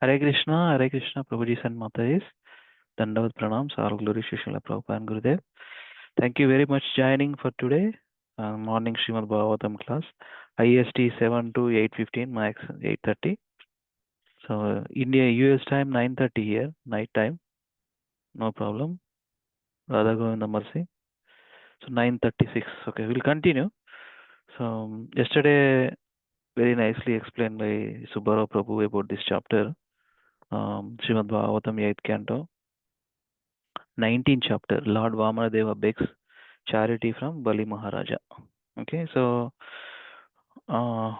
Hare Krishna, Prabhuji and Matajis. Dandavat Pranam, Sar Glory Shishila Prabhupada and Gurudev. Thank you very much joining for today. Morning Srimad Bhagavatam class. IST 7 to 8:15, max 8:30. So India US time 9:30 here, night time. No problem. Radha Govinda Mercy. So 9:36. Okay, we'll continue. So yesterday very nicely explained by Subbarao Prabhu about this chapter. Srimad Bhagavatam 8th canto. 19th chapter, Lord Vamanadeva begs charity from Bali Maharaja. Okay, so uh,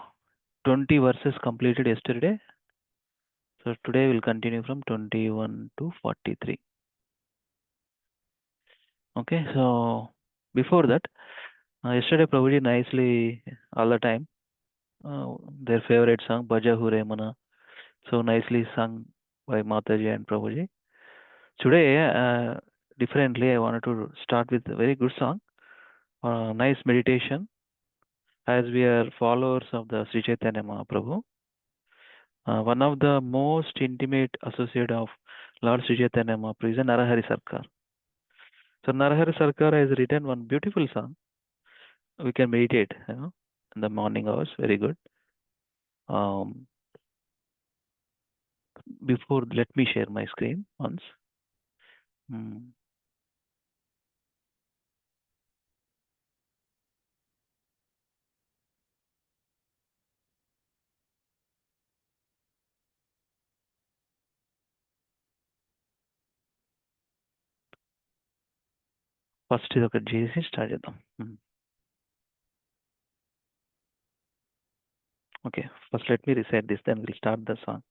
20 verses completed yesterday. So today we'll continue from 21 to 43. Okay, so before that, yesterday Prabhuji nicely all the time their favorite song Bhaja Hure Mana, so nicely sung by Mataji and Prabhuji. Today, differently, I wanted to start with a very good song, nice meditation, as we are followers of the Sri Chaitanya Mahaprabhu. One of the most intimate associate of Lord Sri Chaitanya Mahaprabhu is Narahari Sarkar. So Narahari Sarkar has written one beautiful song. We can meditate, in the morning hours. Very good. Um, Before, let me share my screen once. Hmm. First is ఒక చేసి start చేద్దాం. Okay, first let me recite this, then we'll start the song.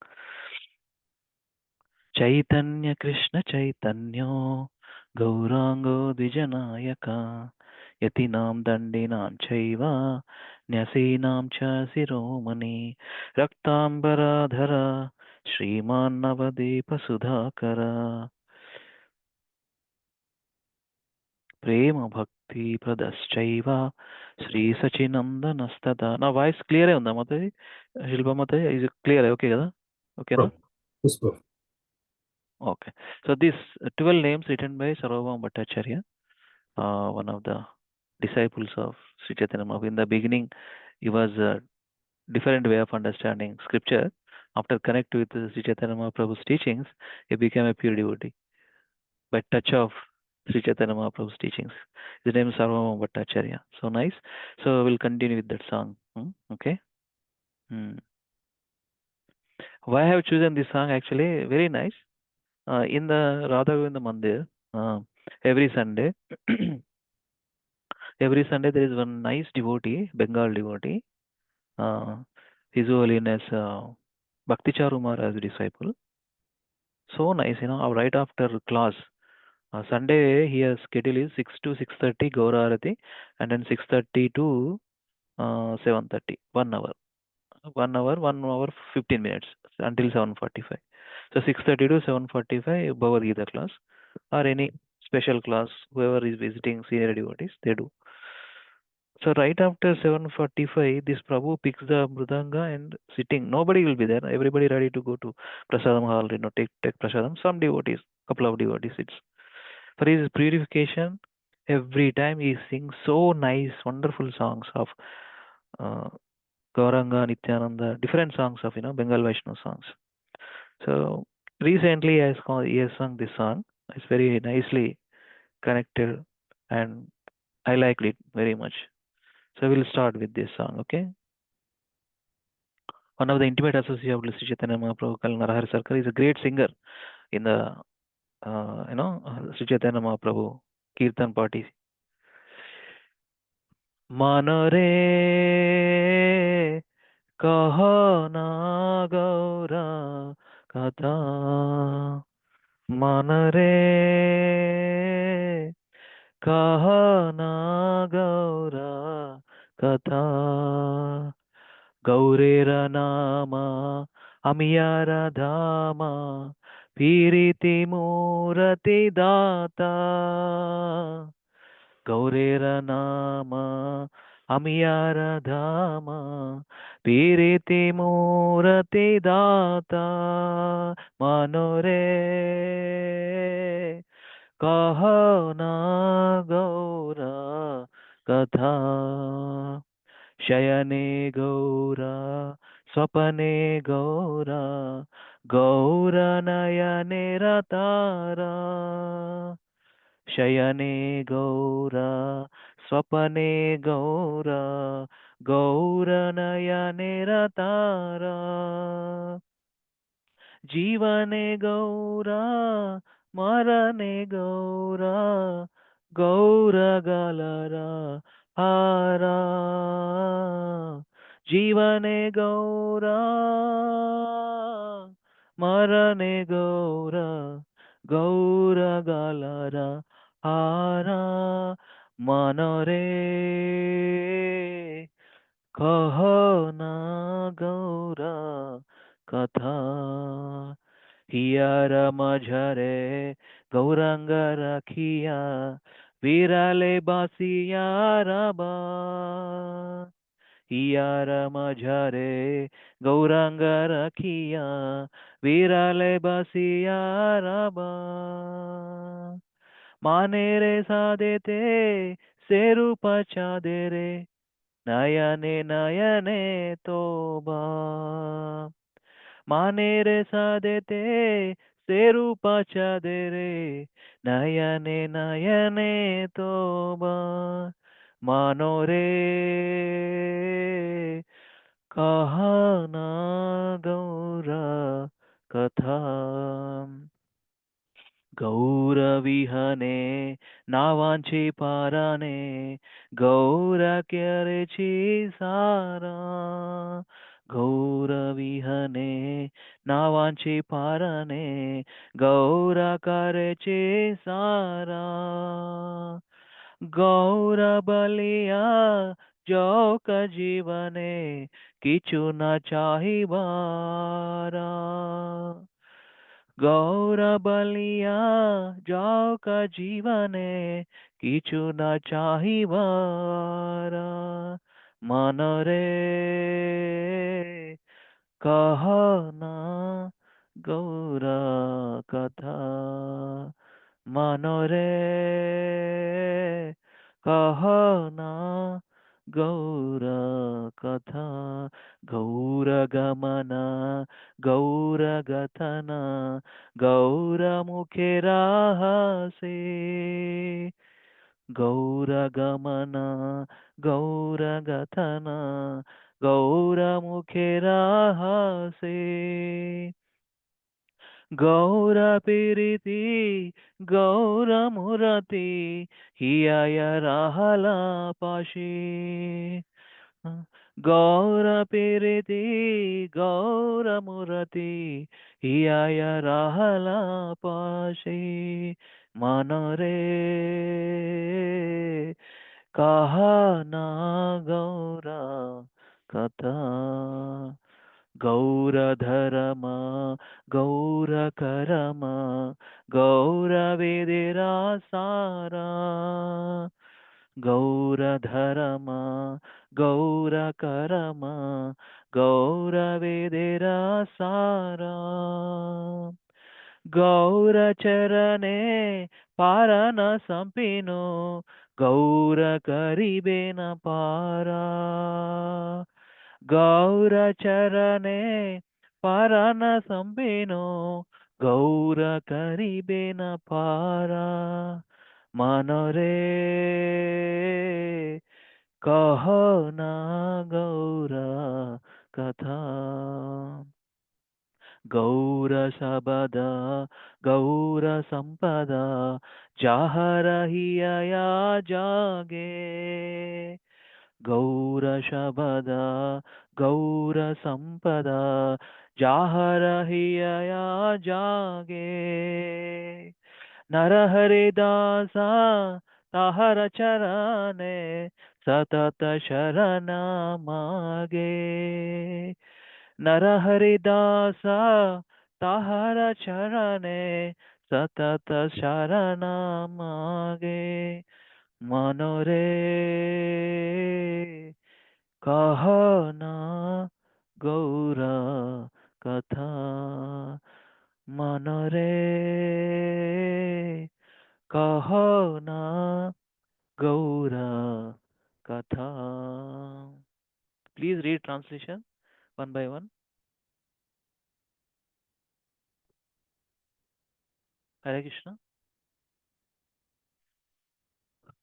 Chaitanya Krishna Chaitanya Gaurango Dvijanayaka Yatinam Dandinam Chaiva Nyasinam Cha Siromani Raktambaradhara Shriman Navadepa Sudhakara Prema Bhakti Pradaschaiva Sri Sachinandanastada. Now voice clear hai unda Mataji? Shilpa Mataji, is it clear? Okay kada? Okay na? Yes, bro. Okay. So these 12 names written by Sarvabhauma Bhattacharya, one of the disciples of Sri Chaitanya Mahaprabhu. In the beginning, he was a different way of understanding scripture. After connect with Sri Chaitanya Mahaprabhu's teachings, he became a pure devotee by touch of Sri Chaitanya Mahaprabhu's teachings. His name is Sarvabhauma Bhattacharya. So nice. So we'll continue with that song. Okay. Why I have chosen this song? Actually, very nice. In the Radha Govinda Mandir, every Sunday, every Sunday there is one nice devotee, Bengal devotee, uh, His Holiness Bhakti Charu Maharaj disciple. So nice, right after class. Sunday here schedule is 6 to 6:30 Gaura Arati, and then 6:30 to 7:30, 1 hour. 1 hour, 15 minutes until 7:45. So 6:30 to 7:45 Bhagavad Gita class or any special class, whoever is visiting senior devotees, they do. So right after 7:45, this Prabhu picks the mridanga and sitting. Nobody will be there. Everybody ready to go to prasadam hall, take prasadam. Some devotees, couple of devotees sits. For his purification, every time he sings so nice, wonderful songs of uh, Gauranga, Nityananda, different songs of Bengal Vaishnava songs. So recently he has sung this song. It's very nicely connected, and I liked it very much. So we'll start with this song, okay? One of the intimate associates of Sri Chaitanya Mahaprabhu, Narahari Sarkar, is a great singer in the Sri Chaitanya Mahaprabhu Kirtan party. Manare kahana gaura katha Manare kahana gaura katha Gaurera nama amiyara dhama piriti murati data Gaurera nama amiyara dhama पीरिति मूरति दाता मनोरे कहो न गौरा कथा शयने गौरा स्वपने गौरा गौरनयने रतारा शयने गौरा स्वपने गौरा गौरनयने रतारा जीवने गौरा मरणे गौरा गौरगलरा हारा जीवने गौरा मरणे गौरा गौरगलरा हारा मनरे कहो ना गौरा कथा हियर मझरे गौरंग रखिया विरले बासिया रबा हियर मझरे गौरंग रखिया विरले बासिया रबा माने रे सादेते सेरूप चादे रे नयने नयने तोबा माने रे सादेते सेरूप चादे रे नयने नयने तोबा मानो रे कहना गौरा कथा गौरविहने नावांची पाराने गौर क्यारेची सारा गौरविहने नावांची पाराने गौर करेची सारा गौर बलिया जोक जीवने किचु न चाहिबारा गौर बलिया जाओ का जीवने किचु न चाहिबारा मन रे कहो ना गौरा कथा मन रे कहो ना गौरा कथा गौरगमना गौरगथना गौरमुखे राहसे गौरगमना गौरगथना गौरमुखे राहसे गौरपीरिति गौरमुरति हियाय राहला पाशी गौरपीरिति गौरमुरति हियाय राहला पाशी मनरे कहना गौरा कथा गौरधर्म गौरकरम गौरवेदिरा सारा गौरधर्म गौरकरम गौरवेदिरा सारा गौरचरणे पारन संपिनो गौर करिबेन पारा गौरचरणे पारन संपिनो गौर करिबेन पारा मनरे कहो ना गौरा कथा गौर शबद गौर संपद जाहर हिया जागे गौर शबद गौर संपद जाहर हिया जागे नरहरिदासा ताहर चरणे सतत शरण मागे नरहरिदासा ताहर चरणे सतत शरण मागे मनोरे कहो ना Gaura Katha Manare Kahana Gaura Katha. Please read translation one by one. Hare Krishna.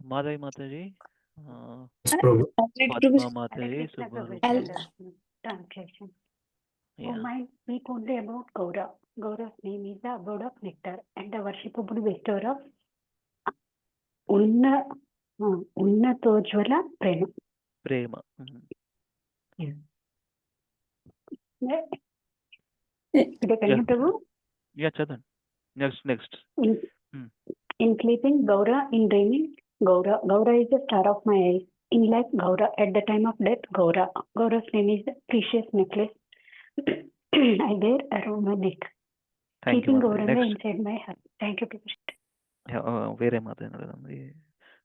Madhai Mataji, uh, Yes, Prabhu. Padma Hare Mataji, Krishna Prabhuji, Subharuchi. translation. O Yeah, mind, speak only about Gaura. Gaura's name is the abode of nectar and the worshipable bestower of Unna, Unnatojwala Prema. Prema. Mhm. Yes. Eh, Could you Yeah, continue, Prabhu? yeah, Chadan. Next. In, Hmm. in sleeping, Gaura, in dreaming, Gaura. Gaura is the star of my eyes. In life, Gaura. At the time of death, Gaura. Gaura's name is the precious necklace I wear around my neck. Thank you, Keeping Mataji. Gauranga Next. inside my heart. Thank you, Prabhu. Yeah, వేరే మాతాజీ అడగండి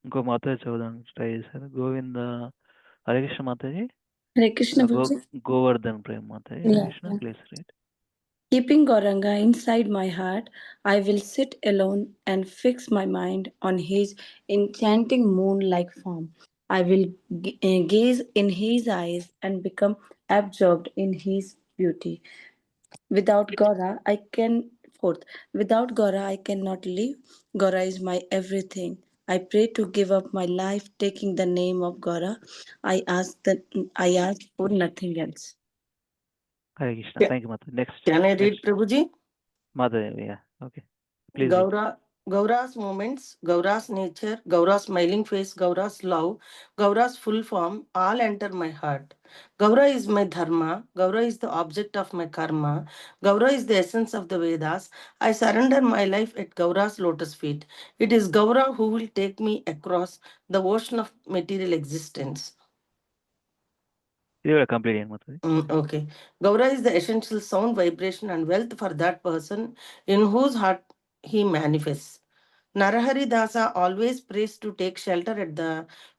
ఇంకో మాతాజీ చదవడానికి try చేశారు Govinda Hare Krishna Mataji Hare Krishna Prabhuji. Govardhan Prem Mataji Hare Yeah, Krishna yeah. Please read Keeping Gauranga inside my heart, I will sit alone and fix my mind on his enchanting moon like form. I will gaze in his eyes and become absorbed in his beauty. Without Gora, I can fourth. Without Gora, I cannot live. Gora is my everything. I pray to give up my life, taking the name of Gora. I ask for nothing else. Hare Krishna Ca- thank you Mataji next Can I read, next Prabhuji? Mataji yeah okay please read Gaura's moments, Gaura's nature, Gaura's smiling face, Gaura's love, Gaura's full form all enter my heart. Gaura is my dharma, Gaura is the object of my karma, Gaura is the essence of the Vedas. I surrender my life at Gaura's lotus feet. It is Gaura who will take me across the ocean of material existence. ఇది కూడా complete చేయండి Mataji Okay. Gaura is the essential sound, vibration, and wealth for that person in whose heart he manifests. Narahari Dasa always prays to take shelter at the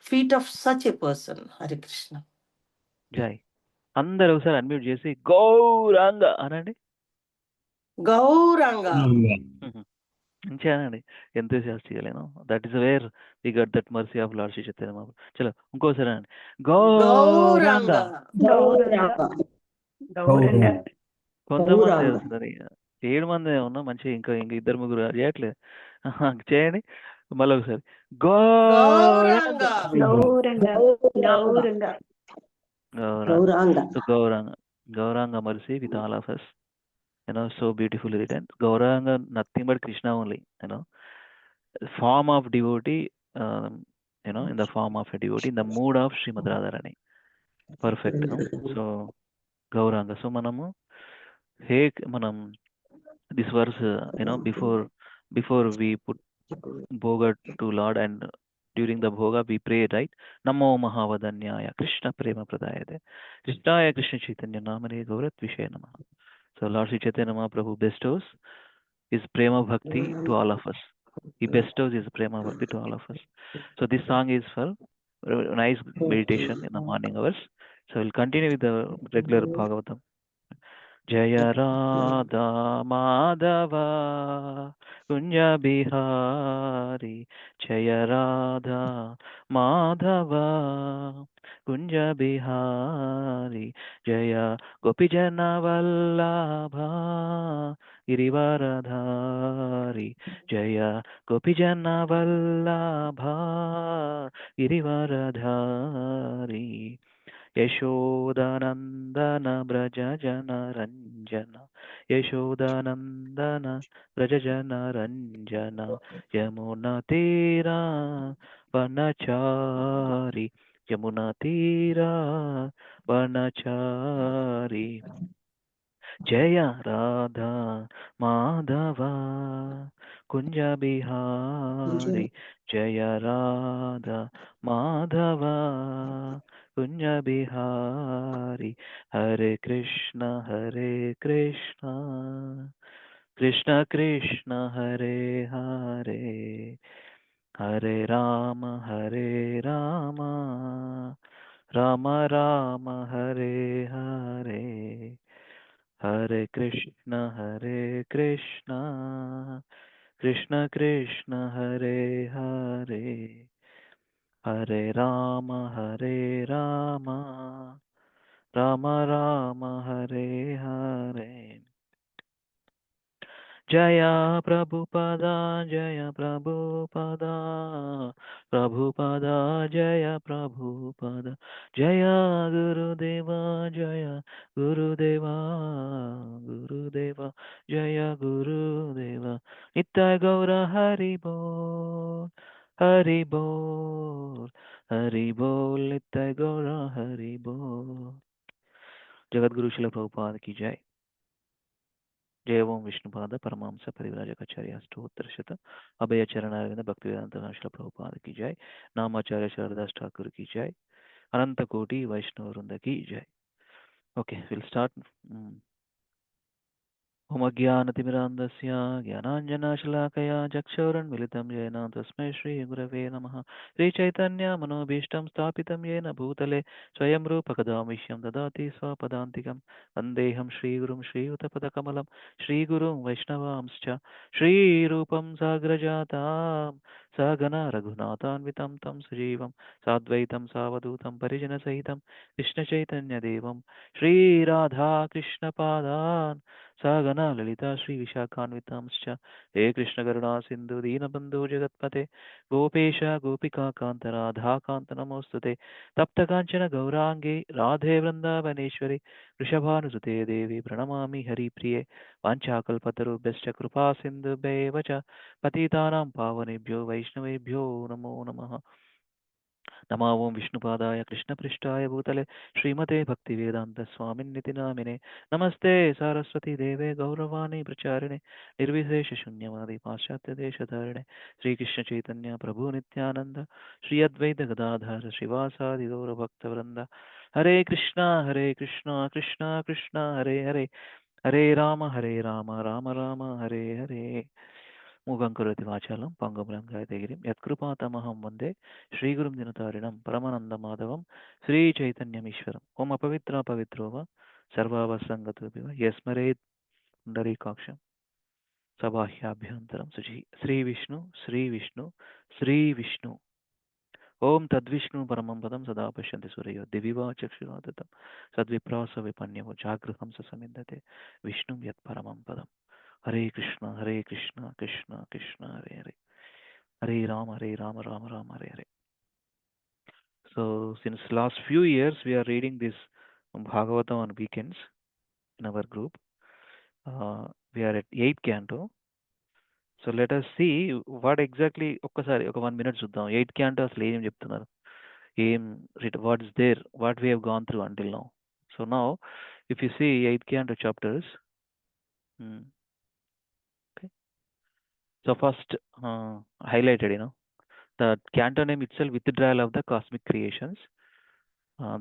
feet of such a person. Hare Krishna. జై అందరు ఒకసారి unmute చేసి గౌరాంగ అనండి Gauranga. మంచిగా అనండి enthusiastic లేను that is where we got that mercy of Lord Shri Chaitanya Mahaprabhu చలో ఇంకోసారి అనండి గౌరాంగ Gauranga. Gauranga. కొంతమంది Gauranga. వస్తుంది 7 మంది ఉన్నా మంచిగా ఇంకా ఇంకా ఇద్దరు ముగ్గురు చేయట్లేదు చేయండి మళ్ళీ ఒకసారి Gauranga Gauranga. Gauranga. Gauranga so Gauranga mercy with all of us so beautifully written gauranga nothing but krishna only form of devotee in the form of a devotee in the mood of Srimad Radharani perfect so gauranga so manamu hey manam this verse before we put bhoga to Lord and during the bhoga we pray right namo mahavadanyaya krishna prema pradayate krishnaya krishna chaitanya namane gaurat vishaya namah so Lord Sri Chaitanya Mahaprabhu bestows his prema bhakti to all of us. He bestows his prema bhakti to all of us. So this song is for nice meditation in the morning hours. So we'll continue with the regular Bhagavatam. Jaya Radha Madhava Kunja Bihari Jaya Radha Madhava Kunja Bihari Jaya Gopijana Vallabha Girivaradhari Jaya Gopijana Vallabha Girivaradhari Yashodanandan Vraj जन रञ्जन यशोदानन्दन व्रज जन रञ्जन यमुनतीरा वनचारि यमुनतीरा वनचारि जय राधा माधवा कुञ्ज बिहारी जय राधा माधवा कुञ्ज बिहारी हरे Krishna Krishna Krishna Hare Hare Hare Ram Rama Rama Hare Hare, Hare Krishna, Krishna Krishna Hare Hare, Hare Rama, Rama Rama Hare Hare. Jaya Prabhupada, Jaya Prabhupada, Prabhupada, Jaya Prabhupada, Jaya Gurudeva, Jaya Gurudeva, Gurudeva, Jaya Gurudeva, Nitai Gaura Hari Bol, Hari Bol, Hari Bol, Nitai Gaura Hari Bol. Jagat Guru Srila Prabhupada ki jai. जय ओम विष्णुपाद परमहंस परिव्राजकाचार्य अष्टोत्तरशत अभय चरणारविंद भक्तिवेदांत श्रील प्रभुपाद की जय नामाचार्य शारदास ठाकुर की जय अनंत कोटि वैष्णव वृंद की जय okay will start ओम अज्ञानतिमिरान्धस्य ज्ञानाञ्जनशलाकया चक्षुरुन्मिलितं येन तस्मै श्रीगुरवे नमः श्रीचैतन्यमनोभीष्टं स्थापितं येन भूतले स्वयं रूपकदामिष्यं ददाति स्वपदान्तिकं वन्देऽहं श्रीगुरुं श्रीयुतपदकमलं श्रीगुरुं वैष्णवांश्च श्रीरूपं साग्रजातां सहगना रघुनाथान्वितं तं सुजीवं साद्वैतं सावधूतं परिजनसहितं कृष्णचैतन्यदेवं श्रीराधाकृष्णपादान् सहगना ललिता श्रीविशाखान्वितांश्च हे कृष्णकरुणा सिन्धु दीनबन्धो जगत्पते गोपेश गोपिकान्त राधाकान्त नमोऽस्तुते तप्तकाञ्चन गौराङ्गे राधे वृन्दावनेश्वरि वृषभानुसुते देवी प्रणमामि हरिप्रिये वाञ्छाकल्पतरुभ्यश्च कृपा सिन्धुभ्येव च पतितानां पावनेभ्यो वैष्णवेभ्यो नमो नमः नमो ओं विष्णुपादाय कृष्णपृष्ठाय भूतले श्रीमते भक्तिवेदान्तस्वामिन्निति नामिने नमस्ते सारस्वती देवे गौरवाणी प्रचारिणे निर्विशेषशून्यवादी पाश्चात्यदेशधारिणे श्रीकृष्णचैतन्य प्रभु नित्यानन्द श्री अद्वैत गदाधर श्रीवासादि गौरभक्तवृन्द हरे कृष्णा कृष्णा कृष्णा हरे हरे हरे राम राम राम हरे हरे मूगं करोति वाचालं पङ्गुं गायतगिरिं यत्कृपातमहं वन्दे श्रीगुरुं दिनतारिणं परमानन्दमाधवं श्रीचैतन्यमीश्वरम् ॐ अपवित्रो वा सर्वावसङ्गतोऽपि वा यस्मरेत् पुण्डरीकाक्षं सबाह्याभ्यन्तरं शुचिः श्रीविष्णु श्रीविष्णु ॐ तद्विष्णु परमं पदं सदा पश्यन्ति सूरयो दिविवा चक्षुरादतं सद्विप्रासविपन्यो जागृहं समिन्दते विष्णुं यत्परमं पदम् हरे Krishna Krishna Krishna Hare Hare Hare Ram Ram Hare Hare. So since last few years we are reading this Bhagavatam on weekends in our group. We are at 8th canto. So let us see what exactly ఒక్కసారి ఒక 1 minute చూద్దాం 8th canto అసలు ఏం చెప్తున్నారు ఏం what is there what we have gone through until now. So now if you see 8th canto chapters okay. So first highlighted the canto name itself withdrawal of the cosmic creations.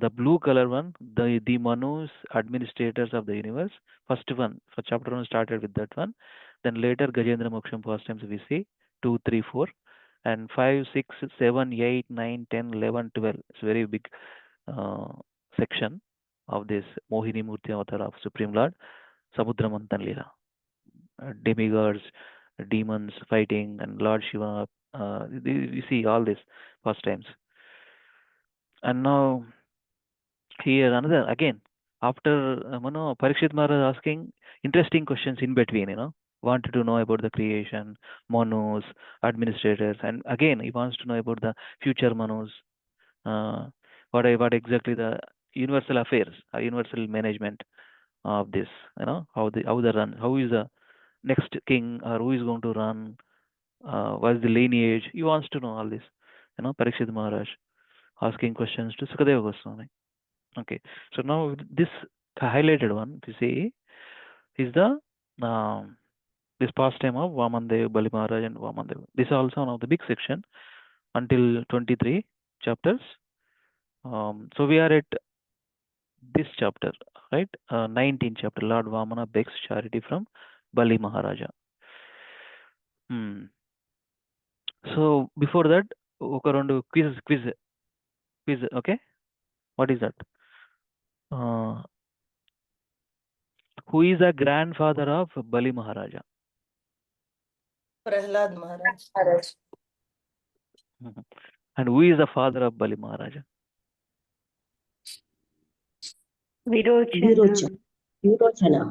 The blue color one, the Manus, administrators of the universe. First one, for chapter 1 started with that one. Then later Gajendra Moksham pastimes we see 2, 3, 4, and 5, 6, 7, 8, 9, 10, 11, 12. It's a very big section of this Mohini Murti avatar of Supreme Lord, Samudra Manthan Leela. Demigods, demons fighting, and Lord Shiva. We see all this first times. And now here another again after Parikshit Maharaj asking interesting questions in between, wanted to know about the creation, Manus, administrators, and again he wants to know about the future Manus, what exactly the universal affairs, universal management of this, how the run, how is the next king or who is going to run, what is the lineage. He wants to know all this, Parikshit Maharaj asking questions to Sukadeva Goswami. Okay, so now this highlighted one, if you see, is the this pastime of Vamandev, Bali Maharaj, and Vamandev. This is also one of the big section until 23 chapters. So we are at this chapter, right? 19th chapter. Lord Vamana begs charity from Bali Maharaja. So before that, ఒక రెండు quiz, okay? What is that? Uh, who is the grandfather of Bali Maharaja? Prahlad Maharaj. Mhm. And who is the father of Bali Maharaja? Virochana. Virochana.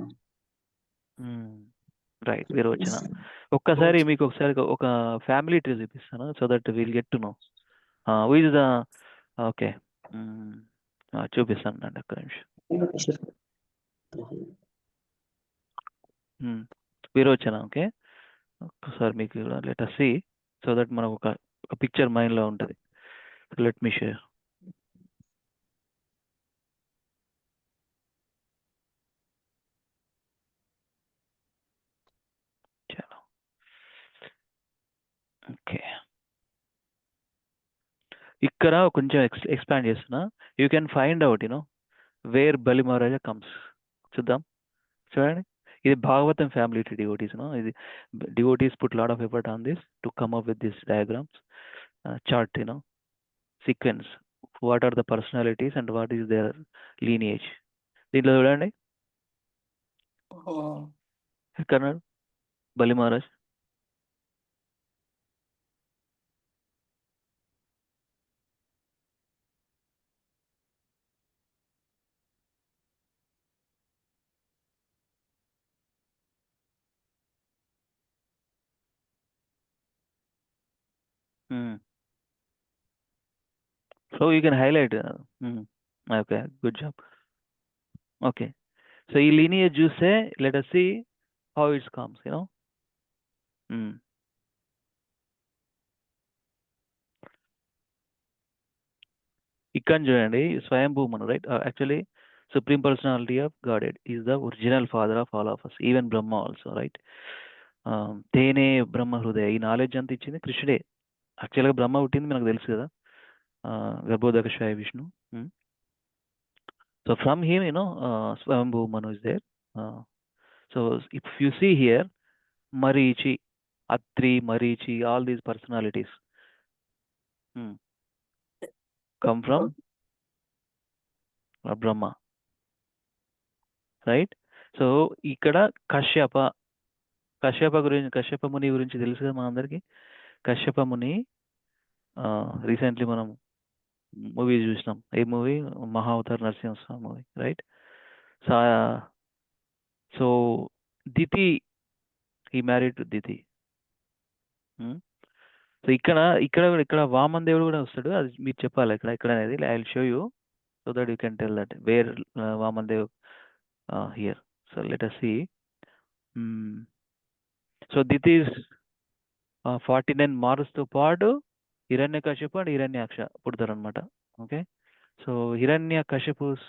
Right Virochana. ఒక్కసారి మీకు ఒక family tree చూపిస్తాను so that will get to know who is the okay చూపిస్తాను అండి ఒక్క నిమిషం. Virochana okay ఒక్కసారి మీకు let us see so that మనకు ఒక పిక్చర్ మైండ్లో ఉంటుంది. Let me share. చలో ఓకే ఇక్కడ కొంచెం ఎక్స్పాండ్ చేస్తున్నా. You can find out where Bali Maharaja comes. చూద్దాం చూడండి. ఇది భాగవతం ఫ్యామిలీ టు డివోటీస్. ఇది devotees put lot of effort on this to come up with this diagrams chart sequence. What are the personalities and what is their lineage. దీంట్లో చూడండి ఎక్కడున్నాడు Bali Maharaj. So you can highlight. Okay good job. Okay so ఈ lineage చూస్తే let us see how its comes ఇక్కడ చూడండి Swayambhu Manu right. Actually supreme personality of godhead is the original father of all of us, even Brahma also right. తేనే బ్రహ్మ హృదయ, ఈ knowledge అంతా ఇచ్చింది కృష్ణుడే. యాక్చువల్గా బ్రహ్మ పుట్టింది మనకు తెలుసు కదా, Garbhodakashayi Vishnu. So from him Swayambhu Manu is there. So if you see here Marichi, Atri, Marichi, all these personalities come from Brahma, right? So ఇక్కడ కశ్యప ముని గురించి తెలుసు కదా మనందరికీ. కశ్యప ముని రీసెంట్లీ మనం మూవీ చూసినాం. ఏ movie? Mahavatar Narasimhaswami movie right. So Diti, ఈ మ్యారీడ్ టు దితి. సో ఇక్కడ వామన్ దేవుడు కూడా వస్తాడు. అది మీరు చెప్పాలి ఇక్కడ అనేది. I will show you so that you can tell that where Vamandev here. So let us see. So this is 49 Mars తో పాటు హిరణ్యకశిపు అండ్ హిరణ్యాక్ష పుడతారు అనమాట. Okay so Hiranyakashipu's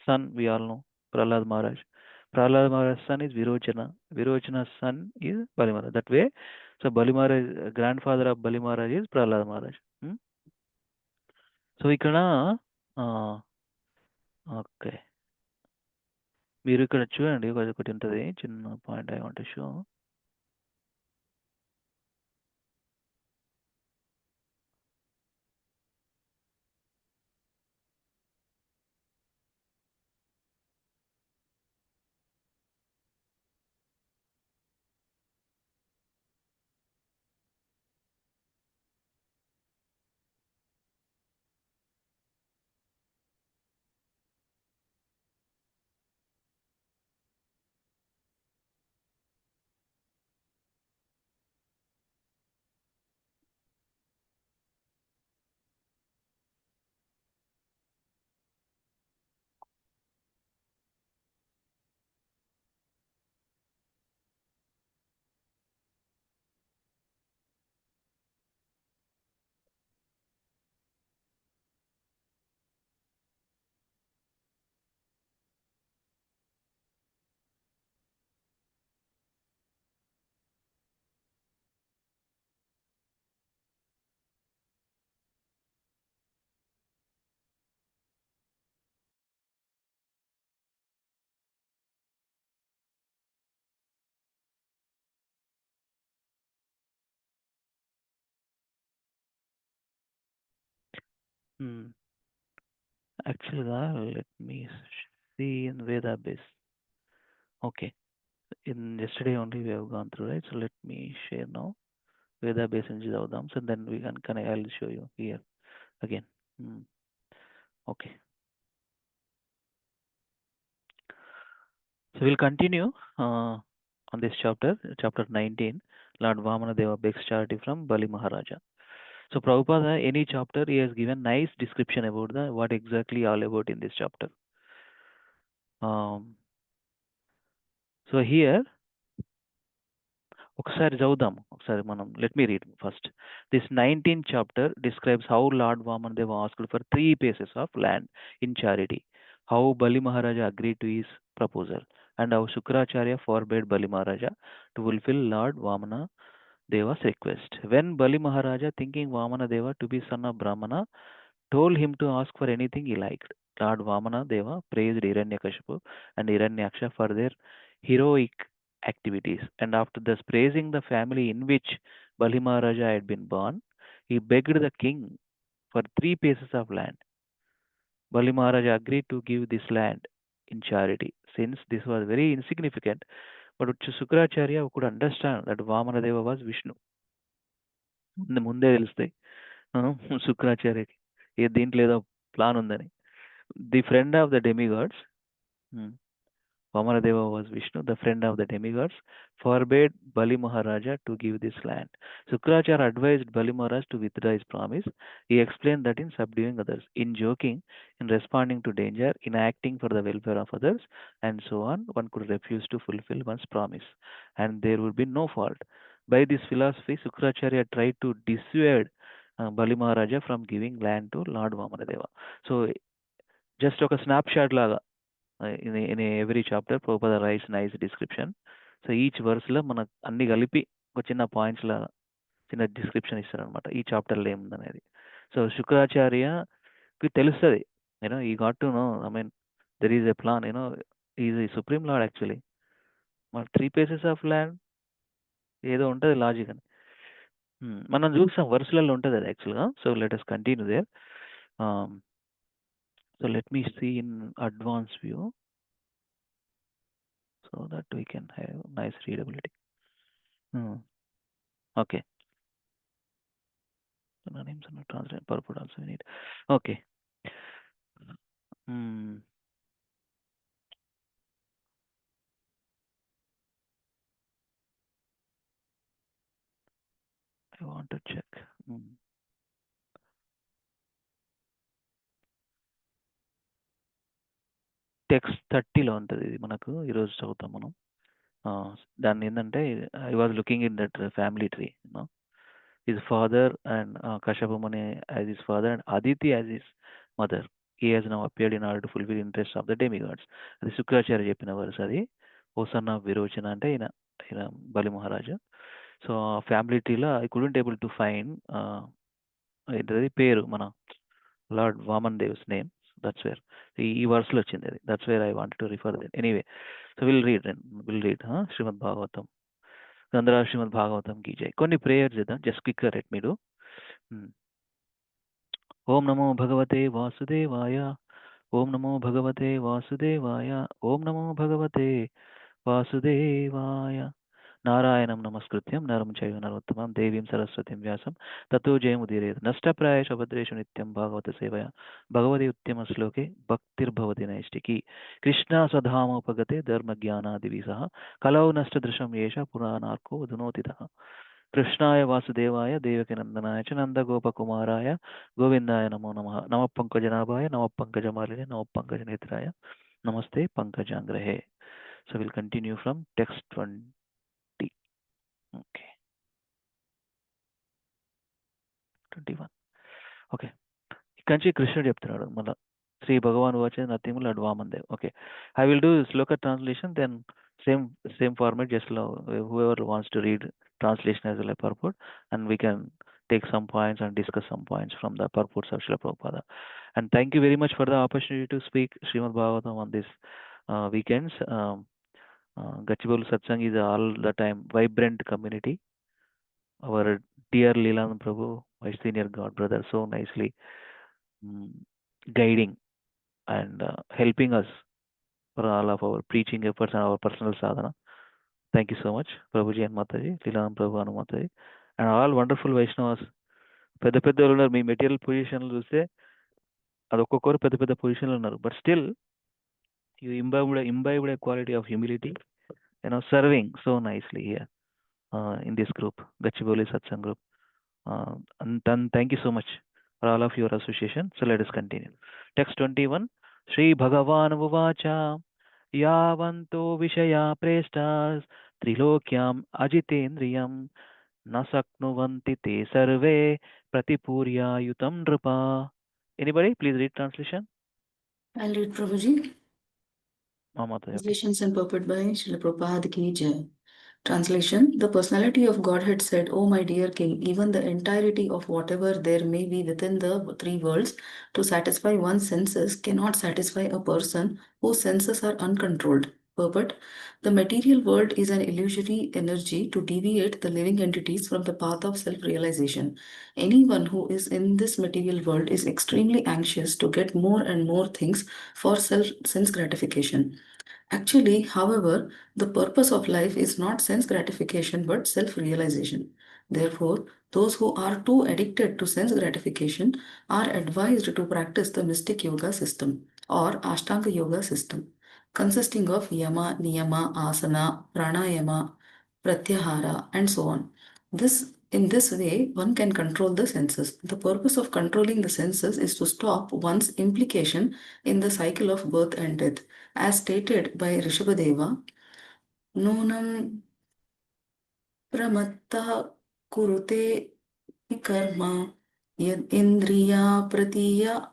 son we all know Prahlad Maharaj. Prahlad Maharaj's son is Virochana's son is Bali Maharaj. That way, so Bali Maharaj, grandfather of Bali Maharaj is Prahlad Maharaj. So ఇక్కడ okay మీరు ఇక్కడ చూడండి, ఒకటి ఉంటుంది చిన్న point I want to show. Actually, let me see in Veda base. Okay. In yesterday only we have gone through, right? So let me share now. Veda base in Jidavdam. So then we can I'll show you here again. Okay. So we'll continue on this chapter, chapter 19. Lord Vamana Deva begs charity from Bali Maharaja. So Prabhupada, any chapter, he has given nice description about the what exactly all about in this chapter. So here, ఒకసారి చదువుదాం ఒకసారి మనం let me read first. This 19th chapter describes how Lord Vamanadeva asked for 3 pieces of land in charity, how Bali Maharaja agreed to his proposal, and how Shukracharya forbade Bali Maharaja to fulfill Lord Vamana Deva's request. When Bali Maharaja, thinking Vamana Deva to be son of Brahmana, told him to ask for anything he liked, Lord Vamana Deva praised Hiranyakashipu and Hiranyaksha for their heroic activities, and after thus praising the family in which Bali Maharaja had been born, he begged the king for 3 pieces of land. Bali Maharaja agreed to give this land in charity, since this was very insignificant. But Shukracharya could understand that Vamanadeva was Vishnu. ముందే తెలుస్తాయి శుక్రాచార్యకి దీంట్లో ఏదో plan ఉందని. The friend of the demigods, Vamanadeva was Vishnu, the friend of the demigods, forbade Bali Maharaja to give this land. Shukracharya advised Bali Maharaj to withdraw his promise. He explained that in subduing others, in joking, in responding to danger, in acting for the welfare of others, and so on, one could refuse to fulfill one's promise, and there would be no fault. By this philosophy, Shukracharya tried to dissuade Bali Maharaja from giving land to Lord Vamanadeva. So, just ఒక snapshot లాగా in every chapter Prabhupada writes nice description. So each వర్స్లో మనకు అన్ని కలిపి ఒక చిన్న points లాగా చిన్న డిస్క్రిప్షన్ ఇస్తారనమాట ఈ చాప్టర్లో ఏముందనేది. సో శుక్రాచార్యకి తెలుస్తుంది, యూనో ఈ got to know, I mean there is a plan, you know is ఈ సుప్రీం లార్డ్ యాక్చువల్లీ. మన 3 pieces ఆఫ్ ల్యాండ్ ఏదో ఉంటుంది లాజిక్ అని మనం చూస్తాం వర్స్లలో ఉంటుంది అది యాక్చువల్గా. So let us continue there. So let me see in advanced view so that we can have nice readability. Okay. Names and translate purport also we need. Okay. I want to check. Text 30లో ఉంటుంది ఇది మనకు ఈరోజు చదువుతాం మనం. దాన్ని ఏంటంటే I was looking in that family tree, you know his father and Kashapamani as his father and Aditi as his mother. He has now appeared in order to fulfill interests of the demigods. అది శుక్రాచార్య చెప్పిన verse అది. ఓసన్న విరోచన అంటే ఈయన Bali Maharaja. So family ట్రీలో I couldn't able to find ఏంటది పేరు మన Lord Vaman Dev's name. That's where ఈ వర్స్లో వచ్చింది అది. That's where I want to refer that. Anyway so will read Shrimad Bhagavatam. గంధరా శ్రీమద్ భాగవతం की जय. కొన్ని ప్రేయర్స్ చేద్దాం, just quick let me do. ఓం నమో భగవతే వాసుదేవాయ, ఓం నమో భగవతే వాసుదేవాయ, ఓం నమో భగవతే వాసుదేవాయ. నారాయణం నమస్కృత్యం నరం చైవ నరోత్తమం దేవీం సరస్వతిం వ్యాసం తతో జయముదీరేత్. నష్టప్రాయేషు అభద్రేషు నిత్యం భాగవత సేవయా భగవతి ఉత్తమ శ్లోకే భక్తిర్భవతి నైష్టికి. కృష్ణా స్వధామోపగతే ధర్మజ్ఞానాదివిసః కలౌ నష్టదృశం ఏష పురాణార్కో ధునోతితః. కృష్ణాయ వాసుదేవాయ దేవకి నందనాయ చ నందగోపకుమారాయ గోవిందాయ నమో నమః. నమ పంకజనాభాయ నమ పంకజమాలినే నమ పంకజనేత్రాయ నమస్తే పంకజాంగ్రహే. So we'll continue from text 20. Okay. 21. Okay. ఇక్కడి నుంచి కృష్ణుడు చెప్తున్నాడు మళ్ళా శ్రీ భగవాన్ వాచ నథింగ్ లడ్ Vamandev. Okay, I will do shloka translation, then same format, just whoever wants to read translation as well as purport, and we can take some points and discuss some points from the purports of Srila Prabhupada. And thank you very much for the opportunity to speak Srimad Bhagavatam on this weekends. Gachibowli Satsang is all the time vibrant community. Our dear Lilananda Prabhu, my senior God brother, so nicely guiding and helping us for all of our preaching efforts and our personal sadhana. Thank you so much, Prabhuji and Mataji, Lilananda Prabhu and Mataji, and all wonderful Vaishnavas. పెద్ద పెద్దలు ఉన్నారు మీ material పొజిషన్లు చూస్తే అది ఒక్కొక్కరు పెద్ద పెద్ద పొజిషన్లు ఉన్నారు but still you imbibed a quality of humility, serving so nicely here in this group, Gachibowli Satsang group. And then thank you so much for all of your association. So let us continue. Text 21. Sri Bhagavan Uvacha Yavanto Vishaya Prestas Trilokyam Ajitendriyam Nasaknuvanti Te Sarve Pratipurya Yutam Nrapa. Anybody? Please read translation. I'll read Prabhuji. Mama, Translations and purport by Srila Prabhupada Ki Jai. Translation: The personality of Godhead said, O my dear king, even the entirety of whatever there may be within the three worlds to satisfy one's senses cannot satisfy a person whose senses are uncontrolled. Purport: The material world is an illusory energy to deviate the living entities from the path of self-realization. Anyone who is in this material world is extremely anxious to get more and more things for sense gratification. Actually, however, the purpose of life is not sense gratification but self realization. Therefore, those who are too addicted to sense gratification are advised to practice the mystic yoga system or Ashtanga yoga system, consisting of yama, niyama, asana, pranayama, pratyahara, and so on. In this way, one can control the senses. The purpose of controlling the senses is to stop one's implication in the cycle of birth and death. As stated by Rishabhadeva, Nunam Pramatta Kurute Karma Yad Indriya Pratiya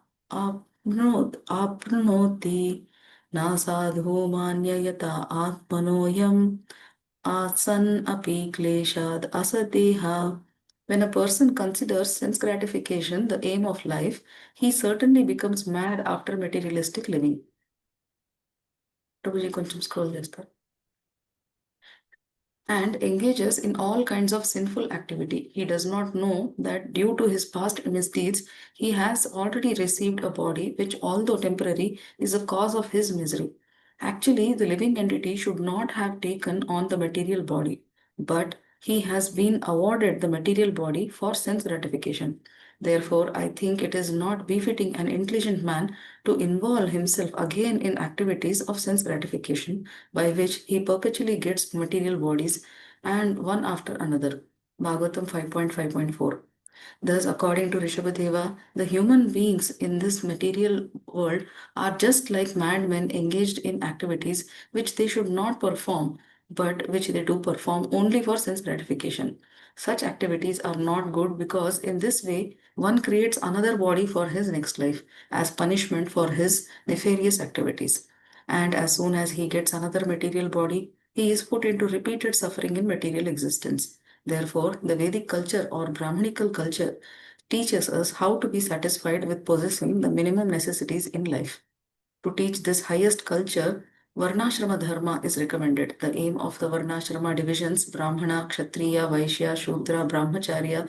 Apnoti Nasadhu Manyayata Atmanoyam Asan Api Kleshad Asadeha. When a person considers sense gratification the aim of life, he certainly becomes mad after materialistic living. Prabhuji, కొంచెం scroll చేస్తారు. And engages in all kinds of sinful activity. He does not know that due to his past misdeeds, he has already received a body which, although temporary, is a cause of his misery. Actually, the living entity should not have taken on the material body, but he has been awarded the material body for sense gratification. Therefore, I think it is not befitting an intelligent man to involve himself again in activities of sense gratification by which he perpetually gets material bodies and one after another. Bhagavatam 5.5.4. Thus, according to Rishabhadeva, the human beings in this material world are just like madmen engaged in activities which they should not perform, but which they do perform only for sense gratification. Such activities are not good because in this way one creates another body for his next life as punishment for his nefarious activities. And as soon as he gets another material body, he is put into repeated suffering in material existence. Therefore, the Vedic culture or Brahmanical culture teaches us how to be satisfied with possessing the minimum necessities in life. To teach this highest culture, Varnashrama Dharma is recommended. The aim of the Varnashrama divisions Brahmana, Kshatriya, Vaishya, Shudra, Brahmacharya,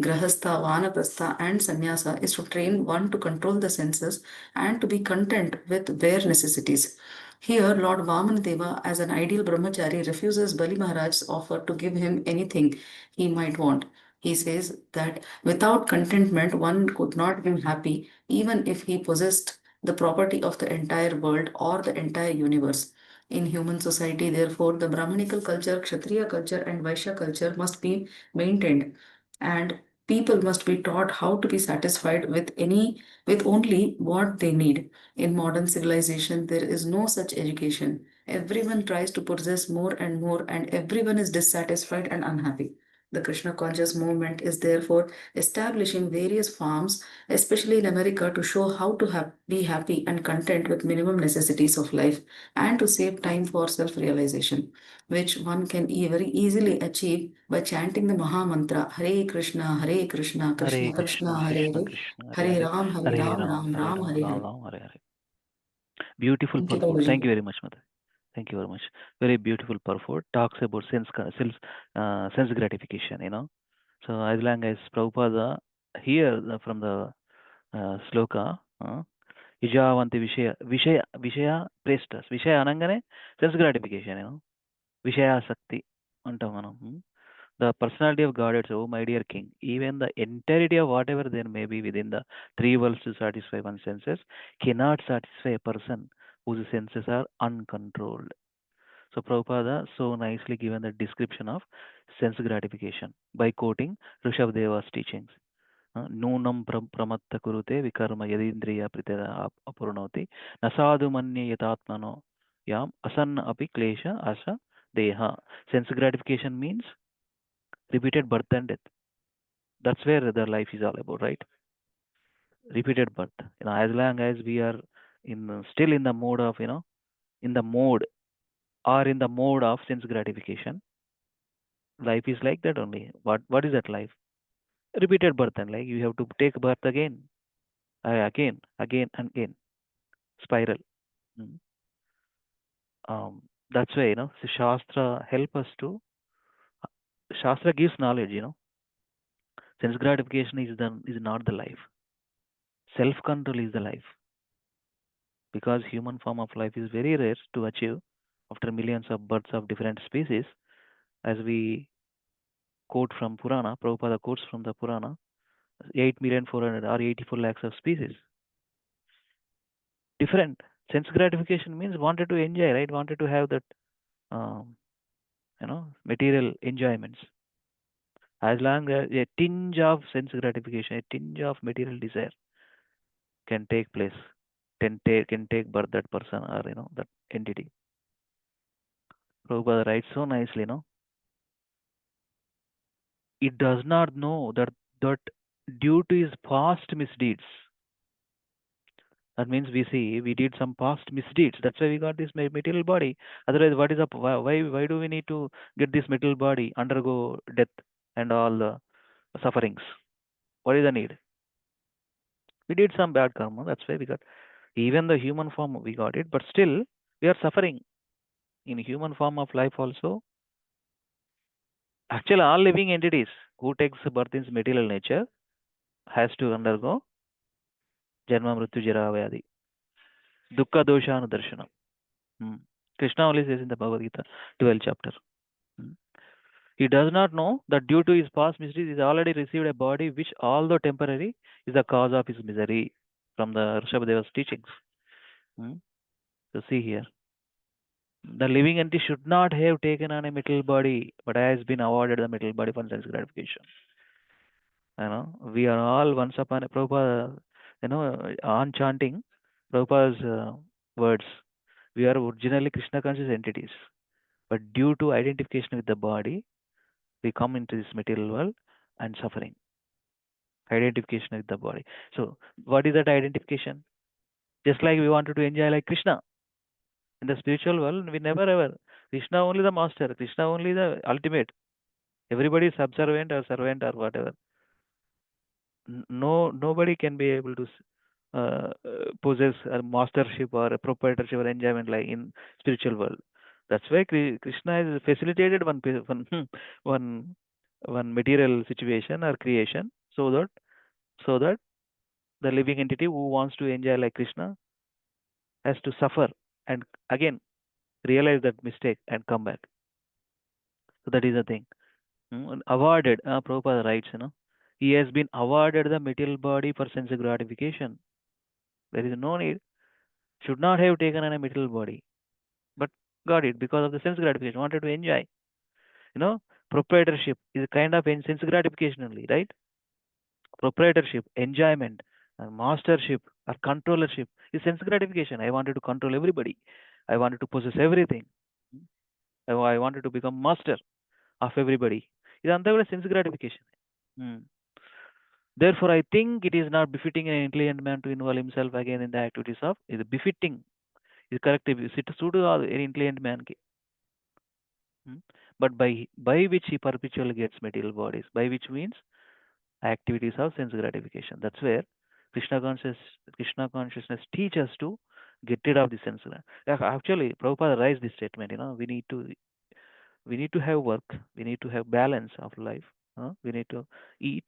Grahastha, Vanaprastha, and Sannyasa is to train one to control the senses and to be content with bare necessities. Here, Lord Vamanadeva, as an ideal brahmachari, refuses Bali Maharaj's offer to give him anything he might want. He says that without contentment, one could not be happy, even if he possessed the property of the entire world or the entire universe. In human society, therefore, the Brahmanical culture, Kshatriya culture, and Vaishya culture must be maintained, and people must be taught how to be satisfied with only what they need. In modern civilization, there is no such education. Everyone tries to possess more and more, and everyone is dissatisfied and unhappy. The Krishna conscious movement is therefore establishing various farms, especially in America, to show how to be happy and content with minimum necessities of life and to save time for self realization, which one can very easily achieve by chanting the Maha Mantra Hare Krishna, Krishna Hare Krishna, Krishna, Hare Krishna Hare, Krishna, Hare Hare Hare, Ram, Hare Ram, Ram Hare Ram, Ram, Hare Ram Hare. Ram, Hare Hare. Beautiful Thank you, purport. Prabhuji. Thank you very much, Mother. Thank you very much. Very beautiful purport. Talks about sense gratification. So as long as Prabhupada here from the sloka, ఇజావంతి విషయ ప్రేస్టస్ విషయ అనగానే sense gratification విషయాసక్తి అంటాం మనం. The personality of God, it's, oh my dear king, even the entirety of whatever there may be within the three worlds to satisfy one's senses cannot satisfy a person whose senses are uncontrolled. So Prabhupada so nicely given the description of sense gratification by quoting Rishabdeva's teachings. నూనం ప్రమత్త కురుతే వికర్మ యదీంద్రియ ప్రతిద అపూర్ణవతి నసాధు మన్య యథాత్మనో యాం అసన్న అపి క్లేశ అస దేహ. Sense gratification means repeated birth and death. That's where the life is all about, right? Repeated birth. As long as we are still in the mode of in the mode or in the mode of sense gratification, life is like that only. What is that life? Repeated birth, and like you have to take birth again, again and again. Spiral. Mm. That's why so Shastra help us to. Shastra gives knowledge. Sense gratification is not the life. Self control is the life. Because human form of life is very rare to achieve after millions of births of different species, as we quote from Purana, Prabhupada quotes from the Purana, 8,400,000 or 84 lakhs of species. Different. Sense gratification means wanted to enjoy, right? Wanted to have that, material enjoyments. As long as a tinge of sense gratification, a tinge of material desire can take place, can take birth that person or that entity. Prabhupada writes so nicely, it does not know that due to his past misdeeds. That means we did some past misdeeds. That's why we got this material body. Otherwise, what is up? Why do we need to get this material body, undergo death and all the sufferings? What is the need? We did some bad karma. That's why we got even the human form. We got it, but still we are suffering in human form of life also. Actually, all living entities who takes birth in material nature has to undergo Janma Mrityu Jara Vyadi. Dukkha Doshanu Darshanam. Krishna only says in the Bhagavad Gita, 12th chapter. He does not know that due to his past misdeeds, he has already received a body which, although temporary, is the cause of his misery from the Rishabhadeva's teachings. So see here. The living entity should not have taken on a material body, but has been awarded the material body for sense gratification. We are all once upon a Prabhupada, on chanting Prabhupada's words. We are originally Krishna conscious entities, but due to identification with the body, we come into this material world and suffering. Identification with the body. So, what is that identification? Just like we wanted to enjoy like Krishna. In the spiritual world, we never ever. Krishna only the master, Krishna only the ultimate. Everybody is subservient or servant or whatever. Nobody can be able to possess a mastership or a proprietorship or enjoyment like in spiritual world. That's why Krishna has facilitated one material situation or creation so that the living entity who wants to enjoy like Krishna has to suffer and again realize that mistake and come back. So that is the thing. Awarded, Prabhupada writes, he has been awarded the material body for sense gratification. There is no need. Should not have taken on a material body, but got it because of the sense gratification. Wanted to enjoy. Proprietorship is a kind of sense gratification only, right? Proprietorship, enjoyment, mastership or controllership is sense gratification. I wanted to control everybody. I wanted to possess everything. I wanted to become master of everybody. It's sense gratification. Therefore, I think it is not befitting an intelligent man to involve himself again in the activities of. Is befitting. Is corrective. It suits an intelligent man. But by which he perpetually gets material bodies. By which means activities of sense gratification. That's where Krishna consciousness teaches us to get rid of the sense. Actually, Prabhupada raised this statement. We need to have work. We need to have balance of life. We need to eat,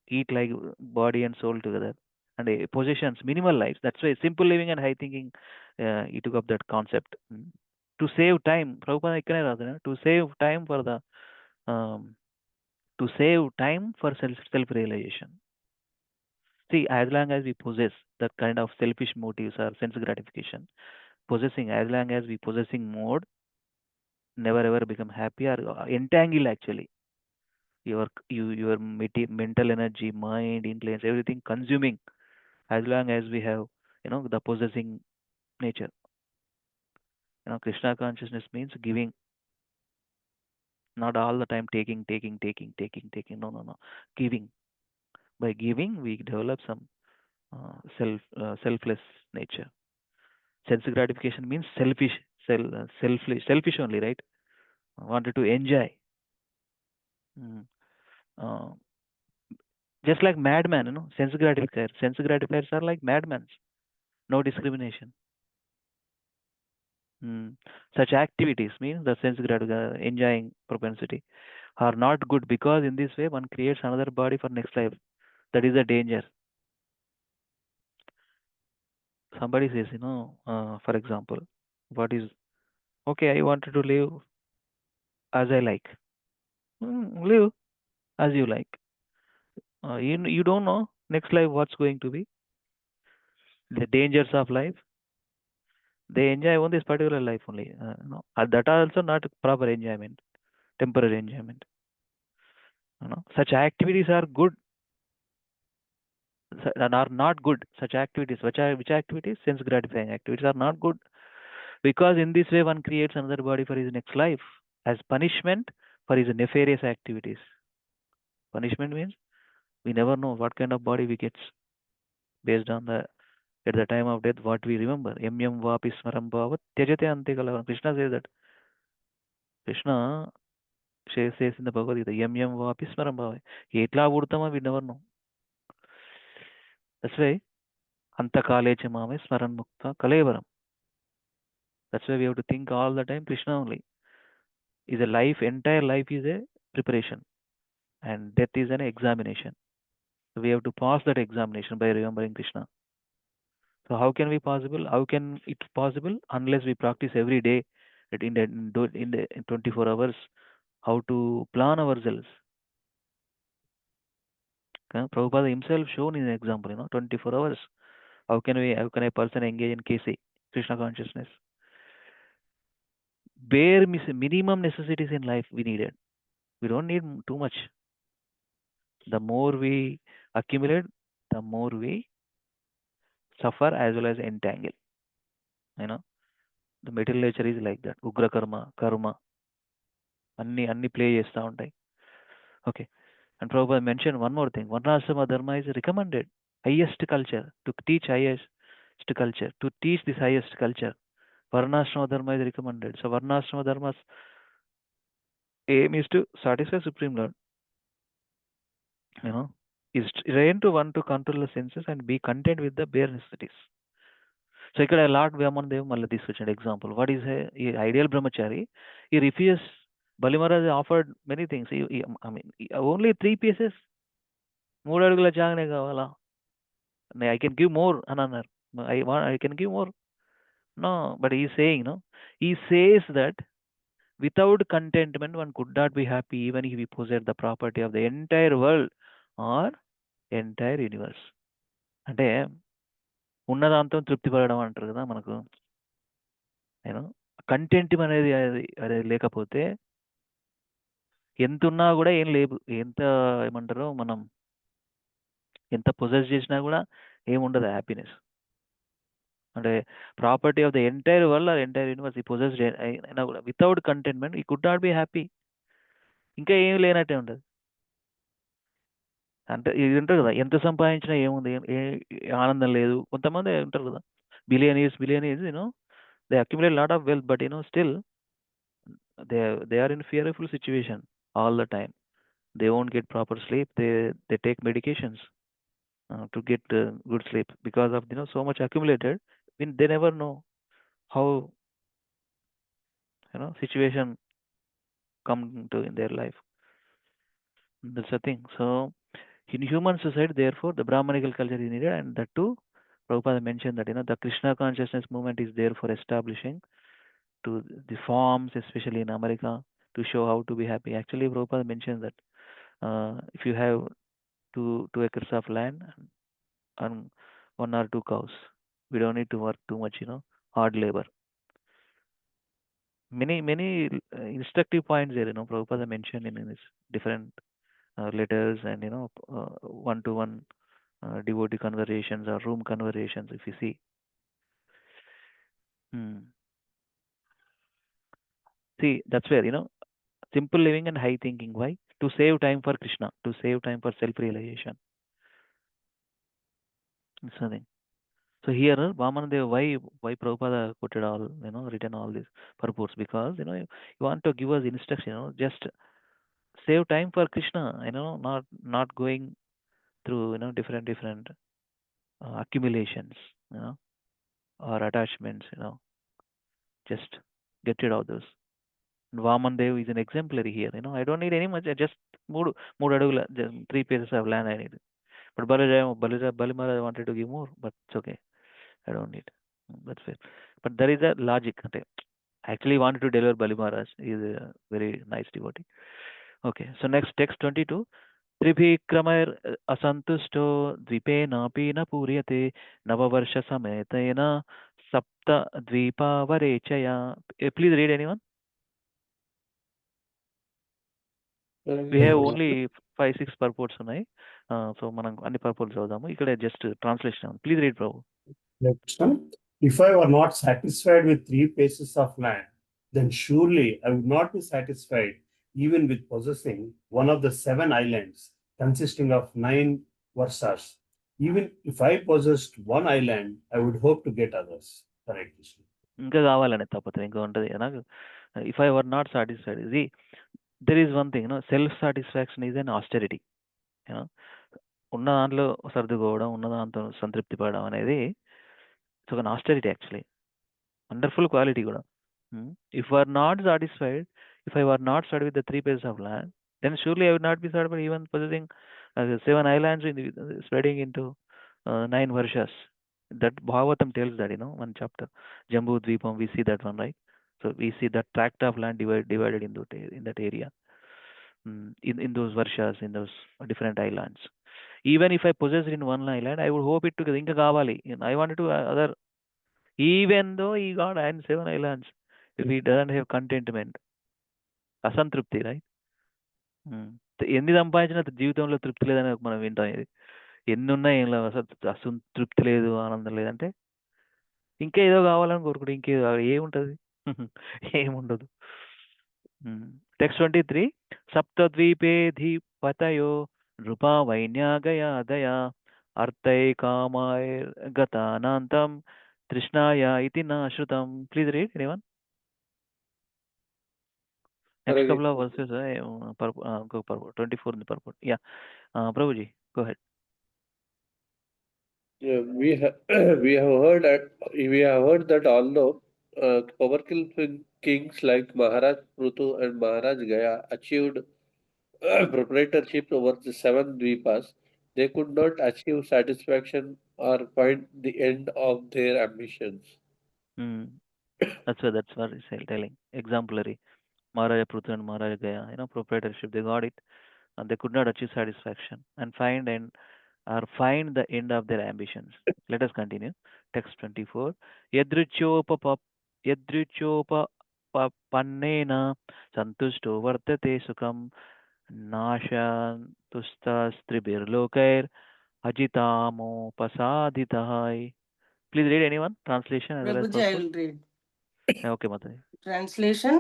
eat like body and soul together, and possessions, minimal lives. That's why simple living and high thinking, he took up that concept. To save time, Prabhupada ikkane radana, to save time for the self realization. See, as long as we possess that kind of selfish motives or sense gratification, as long as we possessing mode, never ever become happy or entangle actually. Your mental energy, mind, influence, everything consuming as long as we have, the possessing nature. Krishna consciousness means giving, not all the time taking. No, no, no. Giving. By giving, we develop some selfless nature. Sense gratification means selfish only, right? Wanted to enjoy. Mm. Uh, just like madman, sense gratifiers. Sense gratifiers are like madmen. No discrimination. Such activities means the sense enjoying propensity are not good, because in this way one creates another body for next life. That is a danger. Somebody says, for example, what is okay? I wanted to live as I like. Live as you like. You don't know next life what's going to be. The dangers of life. They enjoy on this particular life only. No, that are also not proper enjoyment, temporary enjoyment. Such activities are good and are not good. Such activities, which activities? Sense gratifying activities are not good, because in this way one creates another body for his next life as punishment for his nefarious activities. Punishment means we never know what kind of body we get based on the at the time of death what we remember. Yam vapi smaram bhavat tyajate ante kalavam. Krishna says that. Krishna says in the Bhagavad Gita, Yam vapi smaram bhavat. Etla urtama we never know. That's why antakale cha mame smaran mukta kalevaram. That's why we have to think all the time Krishna only. Is a life, entire life is a preparation, and death is an examination. So we have to pass that examination by remembering Krishna. So how can we possible? How can it possible unless we practice every day in 24 hours how to plan ourselves? Prabhupada himself shown in an example, 24 hours. How can a person engage in KC, Krishna consciousness? Bare minimum necessities in life we needed. We don't need too much. The more we accumulate, the more we suffer as well as entangle. The material nature is like that. Ugra karma, అన్ని play చేస్తూ ఉంటాయి. Okay. And Prabhupada mentioned one more thing. Varnashrama dharma is recommended. Highest culture. To teach highest culture. To teach this highest culture. Varnashrama dharma is recommended. So Varnashrama dharma's aim is to satisfy Supreme Lord. Is trained to one to control the senses and be content with the bare necessities. So ఇక్కడ Lord Vaman మళ్ళీ తీసుకొచ్చాడు example. What is a ideal brahmachari? ఈ refuse Balimaharaj offered many things. I mean only 3 pieces. 3 అడుగుల జాగనే కావాలా? I can give more అని అన్నారు. I can give more. No, but he is saying, he says that without contentment one could not be happy even if we possess the property of the entire world or entire universe. అంటే ఉన్నదాంతో తృప్తి పడడం అంటారు కదా మనకు. Content అనేది అది లేకపోతే ఎంత ఉన్నా కూడా ఏం లేదు. ఎంత ఏమంటారో మనం ఎంత పొజెస్ చేసినా కూడా ఏముండదు హ్యాపీనెస్. అంటే property of the entire world or entire universe he possess అయినా కూడా without contentment he could not be happy. ఇంకా ఏం లేనట్టే ఉంటుంది. అంటే ఇది ఉంటారు కదా, ఎంత సంపాదించినా ఏముంది, ఆనందం లేదు. కొంతమంది ఉంటారు కదా billionaires they accumulate lot of wealth, but still they are in fearful situation all the time. They won't get proper sleep. They take medications to get good sleep because of so much accumulated. I mean, they never know how situation come to in their life. That's the thing. So In human society, therefore, the Brahmanical culture is needed, and that too, Prabhupada mentioned that the Krishna consciousness movement is there for establishing to the farms, especially in America, to show how to be happy. Actually, Prabhupada mentions that if you have two acres of land and one or two cows, we don't need to work too much, hard labor. Many instructive points there, Prabhupada mentioned in his different letters and one-to-one devotee conversations or room conversations. If you see, hmm. See, that's where simple living and high thinking. Why? To save time for Krishna, to save time for self-realization. That's the thing. So here, Vamanadeva, why Prabhupada quoted all, written all these purports, because you want to give us instruction, just save time for Krishna, not going through different accumulations, you know, or attachments, just get rid of those. And Vamandev is an exemplary here. I don't need any much. I just మూడు అడుగుల 3 pieces of land I need. But Balimaharaj wanted to give more, but it's okay. I don't need. That's fair. But there is a logic. I actually wanted to deliver Bali Maharaj. He is a very nice devotee. Okay, so next text 22. त्रिभिक्रमैर् असन्तुष्टो द्वीपेनापि न पूर्यते नववर्षसमेतेन सप्तद्वीपावरेचया. Please read anyone. We have only 5-6 purports ఉన్నాయి. So మనం అన్ని purports చదువుదాము. ఇక్కడ just translation. Please read Prabhu. If I were not satisfied with 3 pieces of land, then surely I would not be satisfied even with possessing one of the 7 islands consisting of 9 varsas. Even if I possessed one island, I would hope to get others. Correct. ఇంకా కావాలనే తప్పదు ఇంకా ఉంటుంది నాకు. If I were not satisfied ఇది there is one thing self satisfaction is an austerity. ఉన్న దాంట్లో సర్దుకోవడం, ఉన్న దాంతో సంతృప్తి పడడం అనేది ఇట్స్ ఒక ఆస్టెరిటీ యాక్చువల్లీ. వండర్ఫుల్ క్వాలిటీ కూడా. If are not satisfied, if I were not satisfied with the 3 pieces of land, then surely I would not be satisfied even possessing 7 islands spreading into 9 varshas. That Bhagavatam tells that, one chapter. Jambu Dvipam, we see that one, right? So we see that tract of land divided in that area, in those varshas, in those different islands. Even if I possessed in one island, I would hope it to Inka Kavali. I wanted to other, even though he got 7 islands, if he doesn't have contentment, అసంతృప్తి, right? ఎన్ని సంపాదించినా జీవితంలో తృప్తి లేదని మనం వింటాం. ఇది ఎన్ని ఉన్నా ఏం లేదు, అసలు అసంతృప్తి లేదు, ఆనందం లేదంటే ఇంకేదో కావాలని కోరుకుంటే ఇంకేదో ఏముంటుంది? ఏముండదు. టెక్స్ట్ 23. సప్తద్వీపేధిపతయో నృపా వైన్యాగయాదయ అర్థై కామాయ గతానాంతం తృష్ణాయ ఇతి నాశ్రుతం. Please read anyone. Next couple of verses, go purport. 24 in the purport. Yeah, Prabhuji, go ahead. Yeah, we have heard that although powerful kings like Maharaj Prutu and Maharaj Gaya achieved proprietorship over the 7 dvipas, they could not achieve satisfaction or find the end of their ambitions. That's what he's telling. Exemplary. Maharaja Prutu and Maharaja Gaya, proprietorship, they got it, and they could not achieve satisfaction and find the end of their ambitions. Let us continue. Text 24. Yadrichopa santusto vartate sukam nashantustastribirlokair ajitamo pasaditahai. Please read anyone. Translation as well as Prabhuji, I will read. Okay, Mataji. Translation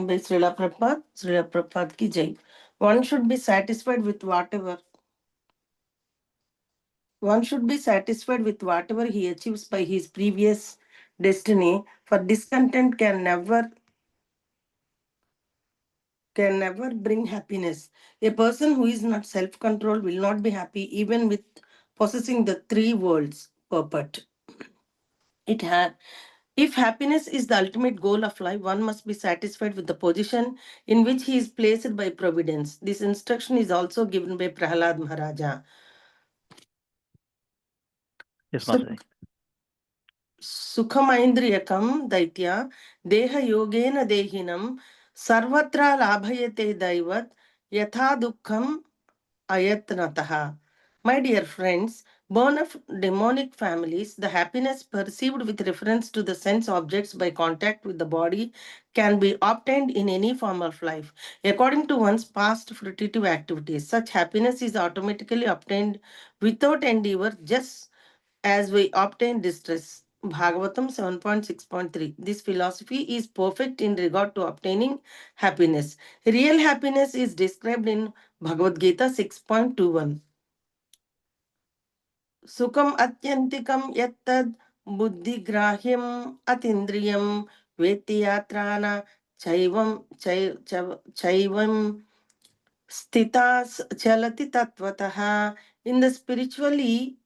by Srila Prabhupada. Srila Prabhupada ki jai. One should be satisfied with whatever he achieves by his previous destiny, for discontent can never bring happiness. A person who is not self-controlled will not be happy even with possessing the 3 worlds. Purport. If happiness is the ultimate goal of life, one must be satisfied with the position in which he is placed by providence. This instruction is also given by Prahlad Maharaja. Yes, Su- Mataji. Sukhamaindriyakam daitya deha yogena dehinam sarvatra labhayate daivat yatha dukkham ayatnataha. My dear friends, born of demonic families, the happiness perceived with reference to the sense objects by contact with the body can be obtained in any form of life. According to one's past fruitive activities, such happiness is automatically obtained without endeavor, just as we obtain distress. Bhagavatam 7.6.3. This philosophy is perfect in regard to obtaining happiness. Real happiness is described in Bhagavad Gita 6.21. Sukham atyantikam yattad buddhigrahyam atindriyam vetiyatrana chaivam sthitas chalati tatvataha. In the spiritually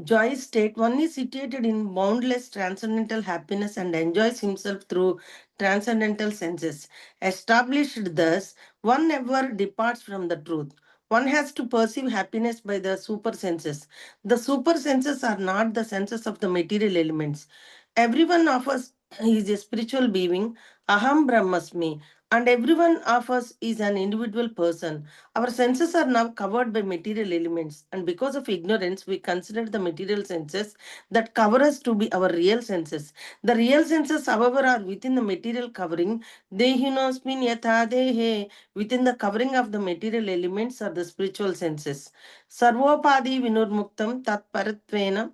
joyous state, one is situated in boundless transcendental happiness and enjoys himself through transcendental senses. Established thus, one never departs from the truth. One has to perceive happiness by the super senses. The super senses are not the senses of the material elements. Everyone of us is a spiritual being, Aham Brahmasmi, and everyone of us is an individual person. Our senses are now covered by material elements, and because of ignorance, we consider the material senses that cover us to be our real senses. The real senses, however, are within the material covering. Dehinosmin yatha dehe. Within the covering of the material elements are the spiritual senses. Sarvopadi vinurmuktam tat paratvena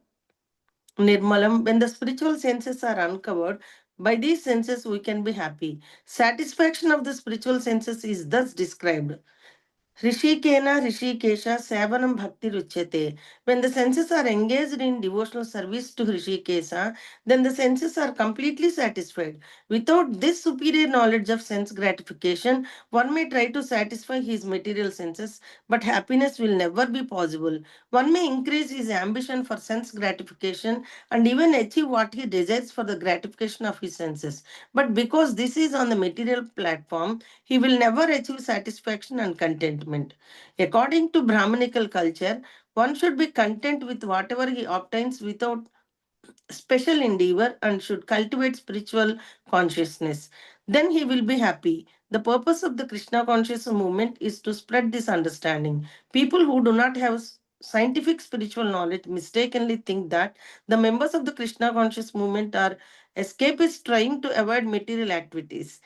nirmalam. When the spiritual senses are uncovered, by these senses we can be happy. Satisfaction of the spiritual senses is thus described. Rishikena Rishikesha Savanam Bhakti Ruchyate. When the senses are engaged in devotional service to Rishikesa, then the senses are completely satisfied. Without this superior knowledge of sense gratification, one may try to satisfy his material senses, but happiness will never be possible. One may increase his ambition for sense gratification and even achieve what he desires for the gratification of his senses. But because this is on the material platform, he will never achieve satisfaction and contentment. According to Brahmanical culture, one should be content with whatever he obtains without special endeavor and should cultivate spiritual consciousness. Then he will be happy. The purpose of the Krishna conscious movement is to spread this understanding. People who do not have scientific spiritual knowledge mistakenly think that the members of the Krishna conscious movement are escapists trying to avoid material activities.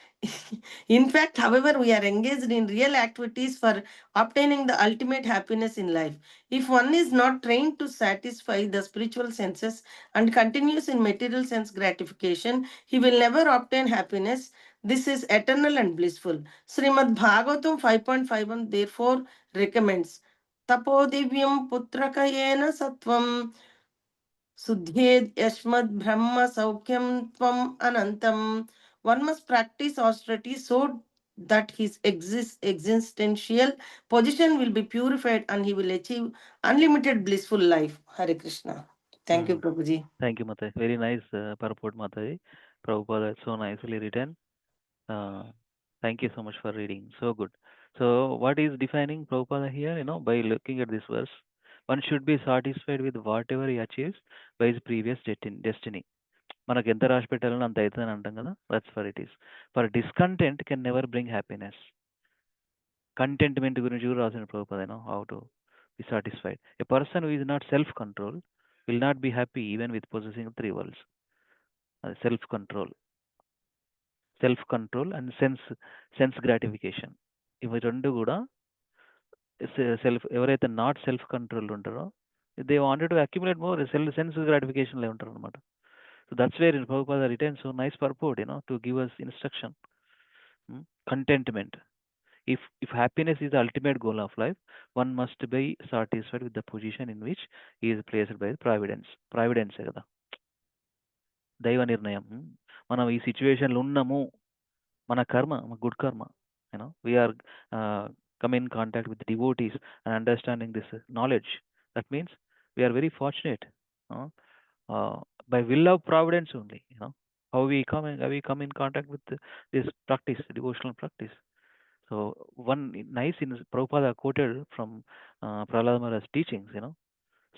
In fact, however, we are engaged in real activities for obtaining the ultimate happiness in life. If one is not trained to satisfy the spiritual senses and continues in material sense gratification, he will never obtain happiness. This is eternal and blissful. Srimad Bhagavatam 5.51 therefore recommends Tapodivyam putrakayena satvam Sudhed Yashmad Brahma Saukyam Tvam Anantam. One must practice austerity so that his existential position will be purified and he will achieve unlimited blissful life. Hare Krishna. Thank you, Prabhuji. Thank you, Mataji. Very nice purport, Mataji. Prabhupada, so nicely written. Uh, Thank you so much for reading. So good. So, what is defining Prabhupada here? By looking at this verse, one should be satisfied with whatever he achieves by his previous destiny. మనకు ఎంత రాసి పెట్టాలని అంత అవుతుందని అంటాం కదా, that's for it is. For discontent can never bring happiness. Contentment గురించి కూడా రాసిన Prabhupada, how to be satisfied. A person who is not self control will not be happy even with possessing 3 worlds. అది self control and sense gratification, ఇవి రెండు కూడా ఎవరైతే not self control ఉంటారో they wanted to accumulate more sense గ్రాటిఫికేషన్లో ఉంటారు అనమాట. So that's where Prabhupada retains so nice purport, to give us instruction. Contentment. If happiness is the ultimate goal of life, one must be satisfied with the position in which he is placed by providence. Providence కదా, దైవ నిర్ణయం. మనం ఈ సిచ్యువేషన్లో ఉన్నాము, మన కర్మ, good కర్మ. We are come in contact with devotees and understanding this knowledge. That means we are very fortunate. By will of providence only, How we come in contact with this practice, devotional practice. So one nice in Prabhupada quoted from Prahlad Maharaj's teachings,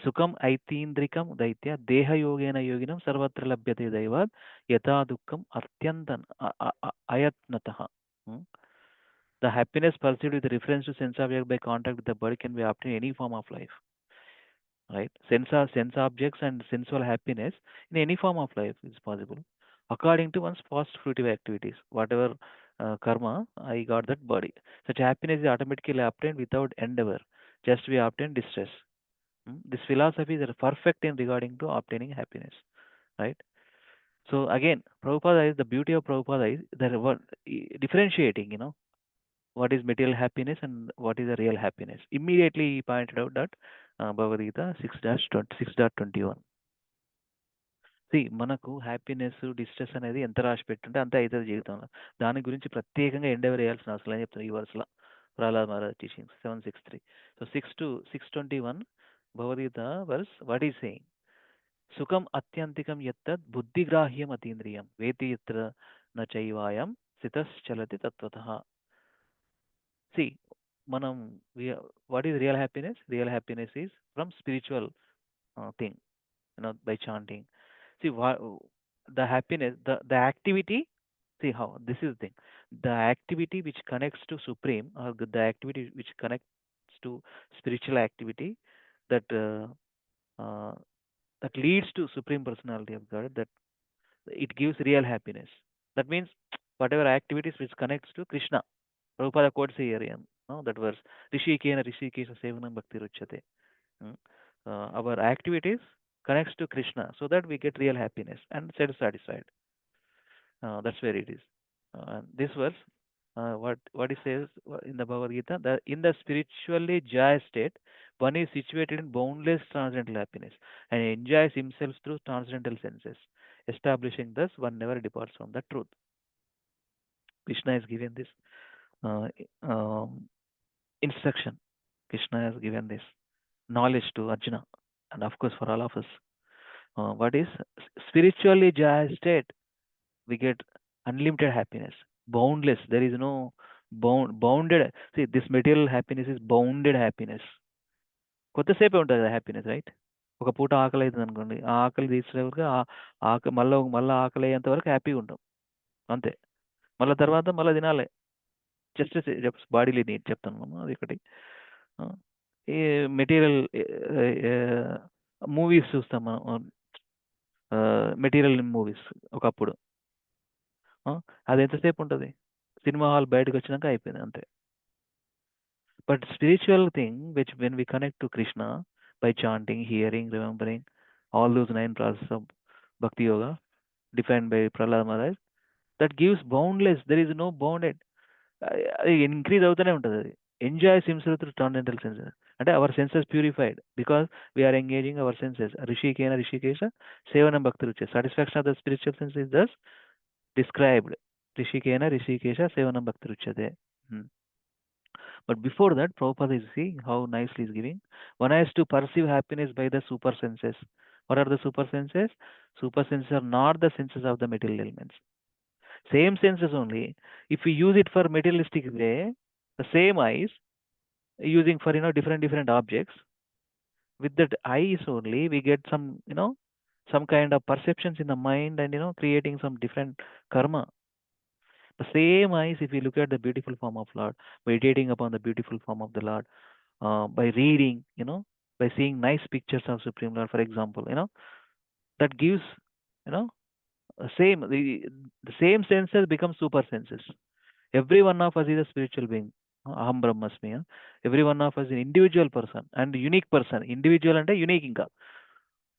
Sukham aitindrikam daitya deha yogena yoginam sarvatra labhyate daivad yata dukkam artyantan ayatnataha. Hmm? The happiness pursued with reference to sense object by contact with the body can be obtained in any form of life. Right? Sense objects and sensual happiness in any form of life is possible according to one's past fruitive activities. Whatever karma, I got that body. Such happiness is automatically obtained without endeavor, just we obtain distress. This philosophy is perfect in regarding to obtaining happiness, right? So again, Prabhupada is the beauty of Prabhupada is that differentiating, what is material happiness and what is the real happiness. Immediately he pointed out that Bhagavad Gita 6.21. C మనకు happiness distress అనేది ఎంత రాసి పెట్టుంటే అంతే అవుతుంది జీవితంలో. దాని గురించి ప్రత్యేకంగా ఎండెవర్ చేయాల్సిన అవసరం అని చెప్తాను ఈ వర్స్లో Prahlad Maharaj teachings 763. So 6-621 Bhagavad Gita verse what is saying సుఖం అత్యంతికం ఎత్తద్ బుద్ధిగ్రాహ్యం అతీంద్రియం వేతి ఎత్ర నైవాయం స్థితశ్చలతి తత్వతః. సి మనం what is real happiness? Real happiness is from spiritual thing, by chanting. See, the happiness, the activity. See how this is the thing. The activity which connects to supreme, or the activity which connects to spiritual activity, that that leads to supreme personality of God. That it gives real happiness. That means whatever activities which connects to Krishna. Prabhupada quotes here, that verse. Rishikena Rishikesha Sevanam Bhakti Ruchyate. Our activities connects to Krishna so that we get real happiness and satisfied. That's where it is. This verse, what it says in the Bhagavad Gita, that in the spiritually jaya state, one is situated in boundless transcendental happiness and enjoys himself through transcendental senses, establishing thus one never departs from the truth. Krishna has given this uh, um, instruction. Krishna has given this knowledge to Arjuna, and of course for all of us. What is spiritually jaya state? We get unlimited happiness, boundless. There is no bounded. See, this material happiness is bounded happiness. కొత్తసేపే ఉంటుంది happiness, right? ఒక పూట ఆకలి అవుతుంది అనుకోండి, ఆ ఆకలి తీర్చే వరకు మళ్ళీ ఆకలి అయ్యేంత వరకు హ్యాపీగా ఉంటాం అంతే. మళ్ళీ తర్వాత మళ్ళీ తినాలి, జస్ట్ బాడీలీ నీడ్ చెప్తాను అది ఒకటి. ఈ మెటీరియల్ మూవీస్ చూస్తాం మనం, మెటీరియల్ మూవీస్ ఒకప్పుడు. అది ఎంతసేపు ఉంటుంది? సినిమా హాల్ బయటకు వచ్చినాక అయిపోయింది అంతే. But spiritual thing which when we connect to Krishna by chanting, hearing, remembering all those 9 process of bhakti yoga defined by Prahlad Maharaj, that gives boundless. There is no bounded. అది ఇంక్రీజ్ అవుతూనే ఉంటుంది. అది enjoys himself through transcendental senses. అంటే our senses purified because we're engaging our senses. రిషికేన రిషికేశ సేవనం భక్తి రుచి. Satisfaction of the spiritual sense is thus described. Rishikena Rishikesha Sevanam Bhakti Ruchyate. But before that, Prabhupada is seeing how nicely is giving. One has to perceive happiness by the super senses. What are the super senses? Super senses are not the senses of the material elements. Same senses only. If we use it for materialistic way, the same eyes using for different objects. With that eyes only, we get some kind of perceptions in the mind and creating some different karma. The same eyes, if you look at the beautiful form of Lord, meditating upon the beautiful form of the Lord, by reading, by seeing nice pictures of Supreme Lord, for example, that gives, the same senses become super senses. Every one of us is a spiritual being. Aham Brahmasmi. Every one of us is an individual person and unique person. Individual and unique inka.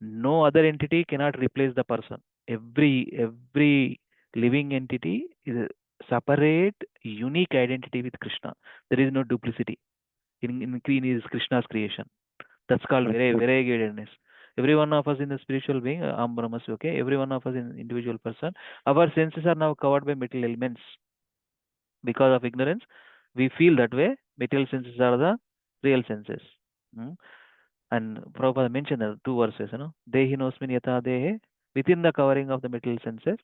No other entity cannot replace the person. Every living entity is a separate, unique identity with Krishna. There is no duplicity in is Krishna's creation. That's called variegatedness. Every one of us in the spiritual being, Brahmas, okay. Every one of us in individual person. Our senses are now covered by material elements. Because of ignorance, we feel that way. Material senses are the real senses. And Prabhupada mentioned 2 verses, Dehi nosmin yata dehe, within the covering of the material senses,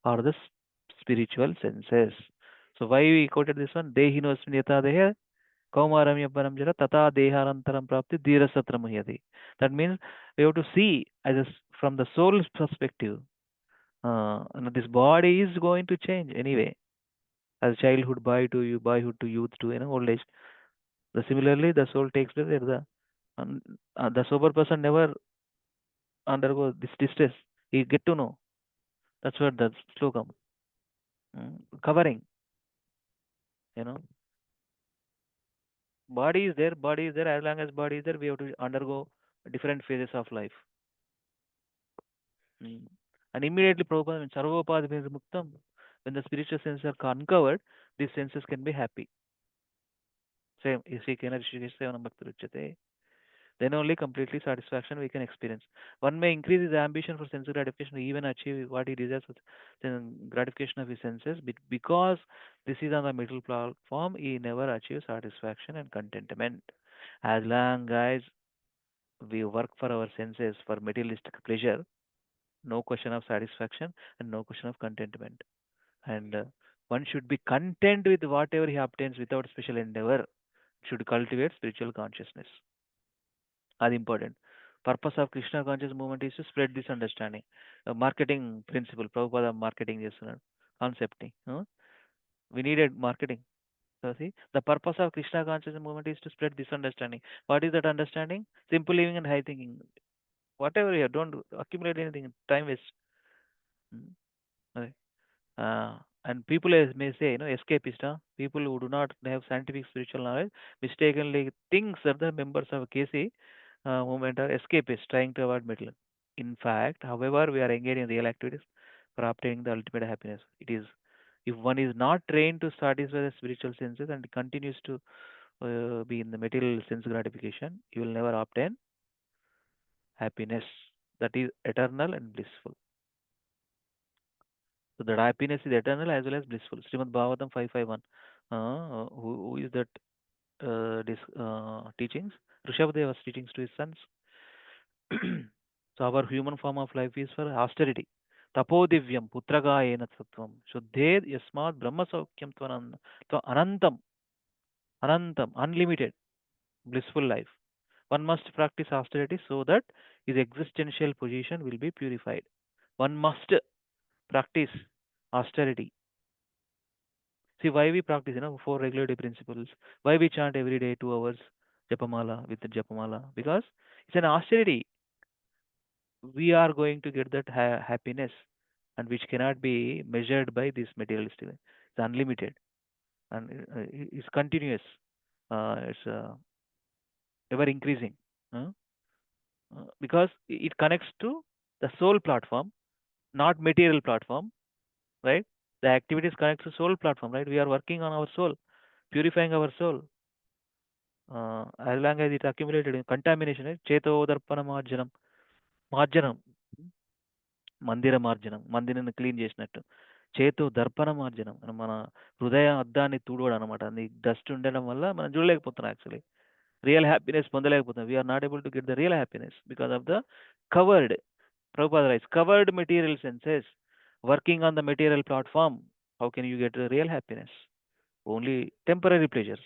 or the spiritual senses. So why we quoted this one? Dehinosmin yata deha kaumaram yabbanam jara tata deharantaram prapti dhirasatra muhyati. That means we have to see as from the soul's perspective. This body is going to change anyway. As childhood boyhood to youth to old age. Similarly, the soul takes place at the sober person never undergo this distress. He get to know. That's what the slokam covering. You know, body is there. As long as body is there, we have to undergo different phases of life. Mm. And immediately, Prabhupada means sarvopad means muktam. When the spiritual senses are uncovered, these senses can be happy. Same. Then only completely satisfaction we can experience. One may increase his ambition for sense gratification, even achieve what he desires with the gratification of his senses, because this is on the middle platform, he never achieves satisfaction and contentment. As long as we work for our senses for materialistic pleasure, no question of satisfaction and no question of contentment. And one should be content with whatever he obtains without special endeavor, should cultivate spiritual consciousness. That's important. Purpose of Krishna conscious movement is to spread this understanding. Marketing principle, Prabhupada marketing చేస్తున్నాడు concept ని. We needed marketing. So see, the purpose of Krishna conscious movement is to spread this understanding. What is that understanding? Simple living and high thinking. Whatever you don't accumulate anything, time waste. Hmm. Okay. And people may say, escapist, people who do not have scientific spiritual knowledge mistakenly thinks that the members of KC movement are escapists trying to avoid middle. In fact, however, we are engaged in real activities for obtaining the ultimate happiness. It is, if one is not trained to satisfy the spiritual senses and continues to be in the material sense gratification, you will never obtain happiness that is eternal and blissful. So that happiness is eternal as well as blissful. Srimad Bhagavatam 551. Who is that teachings? Rishabdeva's teachings to his sons. So our human form of life is for austerity. Tapodivyam putragayena sattvam shuddhed yasmad brahmasaukyam anantam, anantam, unlimited, blissful life. One must practice austerity so that his existential position will be purified. One must practice austerity. See why we practice, four regulative principles. Why we chant every day 2 hours Japamala with the Japamala? Because it's an austerity. We are going to get that happiness, and which cannot be measured by this materialistic. It's unlimited and it's continuous. It's ever increasing. Because it connects to the soul platform, not material platform, right? The activities connect to soul platform, right? We are working on our soul, purifying our soul. As long as it accumulated in contamination, right? Cheto darpana marjanam, marjanam, మందిర మార్జనం, మందిరాన్ని clean చేసినట్టు. చేతో దర్పణ మార్జనం మన హృదయ అద్దాన్ని తుడవడం అనమాట. అది dust ఉండడం వల్ల మనం చూడలేకపోతున్నాం యాక్చువల్లీ. రియల్ హ్యాపీనెస్ పొందలేకపోతున్నాం. We're not able to get the real happiness because of the covered Prabhupada writes, covered material senses, working on the material platform. How can you get real happiness? Only temporary pleasures.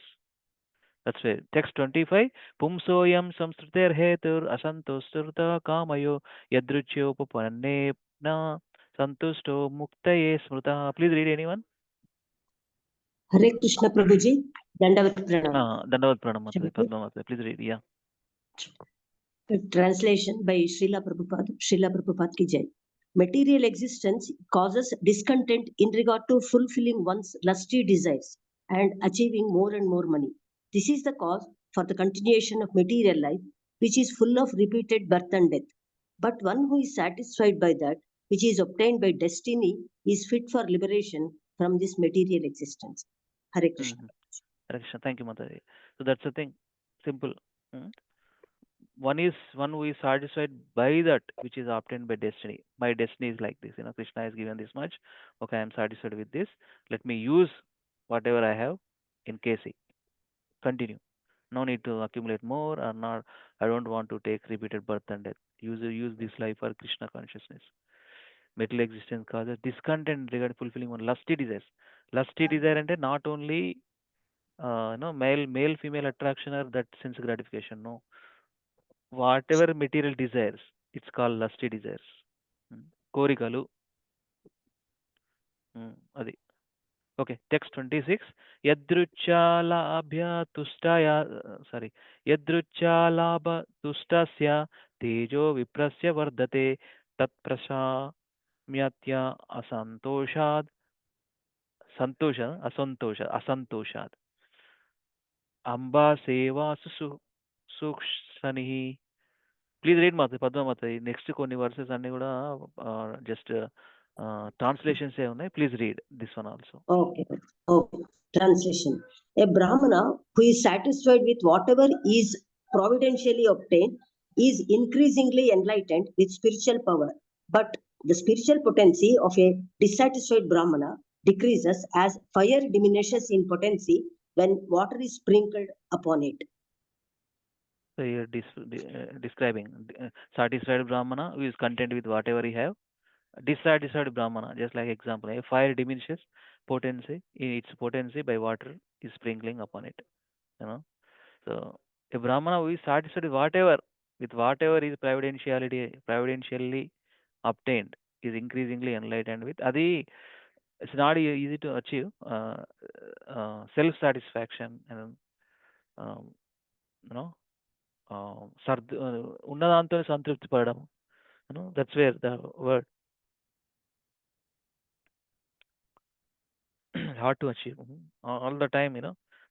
That's why text 25, Pumsoyam samsruter hetur asantosturta kamayo yadruchyopapanne na santusto muktaye smruta. Please read anyone. Hare Krishna Prabhuji, Dandavat Pranam. Dandavat Pranam, Padma Mataji. Please read, yeah. Translation by Srila Prabhupada ki jai. Material existence causes discontent in regard to fulfilling one's lusty desires and achieving more and more money. This is the cause for the continuation of material life, which is full of repeated birth and death. But one who is satisfied by that which is obtained by destiny is fit for liberation from this material existence. Hare Krishna. Hare Krishna. Thank you, Mataji. So that's the thing. Simple. One who is satisfied by that which is obtained by destiny. My destiny is like this. Krishna has given this much. Okay, I am satisfied with this. Let me use whatever I have in KC. Continue. No need to accumulate more or not. I don't want to take repeated birth and death. Use this life for Krishna consciousness. Material existence causes discontent regarding fulfilling one lusty desires. Lusty desire and not only male female attraction or that sense gratification. No, whatever material desires, it's called lusty desires. కోరికలు అది okay text 26 యదృచ్ఛాలాభ్య తుష్టాయ sorry యదృచ్ఛాలాభ తుష్టస్య తేజో విప్రస్య వర్ధతే తత్ప్రశామ్యత్య అసంతోషాద్ అసంతోషాద్ అంబా సేవాసు సూక్ష్మని please read Mata పద్మమాత next కొన్ని versus అన్ని కూడా just translations ఏ ఉన్నాయి. Please read this one also. Okay. Translation. A Brahmana who is satisfied with whatever is providentially obtained is increasingly enlightened with spiritual power. But the spiritual potency of a dissatisfied Brahmana decreases as fire diminishes in potency when water is sprinkled upon it. So you're describing satisfied Brahmana who is content with whatever he have. Dissatisfied Brahmana, just like example, a fire diminishes its potency by water is sprinkling upon it. So a Brahmana who is satisfied with whatever is providentially obtained is increasingly enlightened with. Adi, it's not easy to achieve self satisfaction and ఉన్నదాంతో సంతృప్తి పడడం. That's where the word hard to achieve all the time.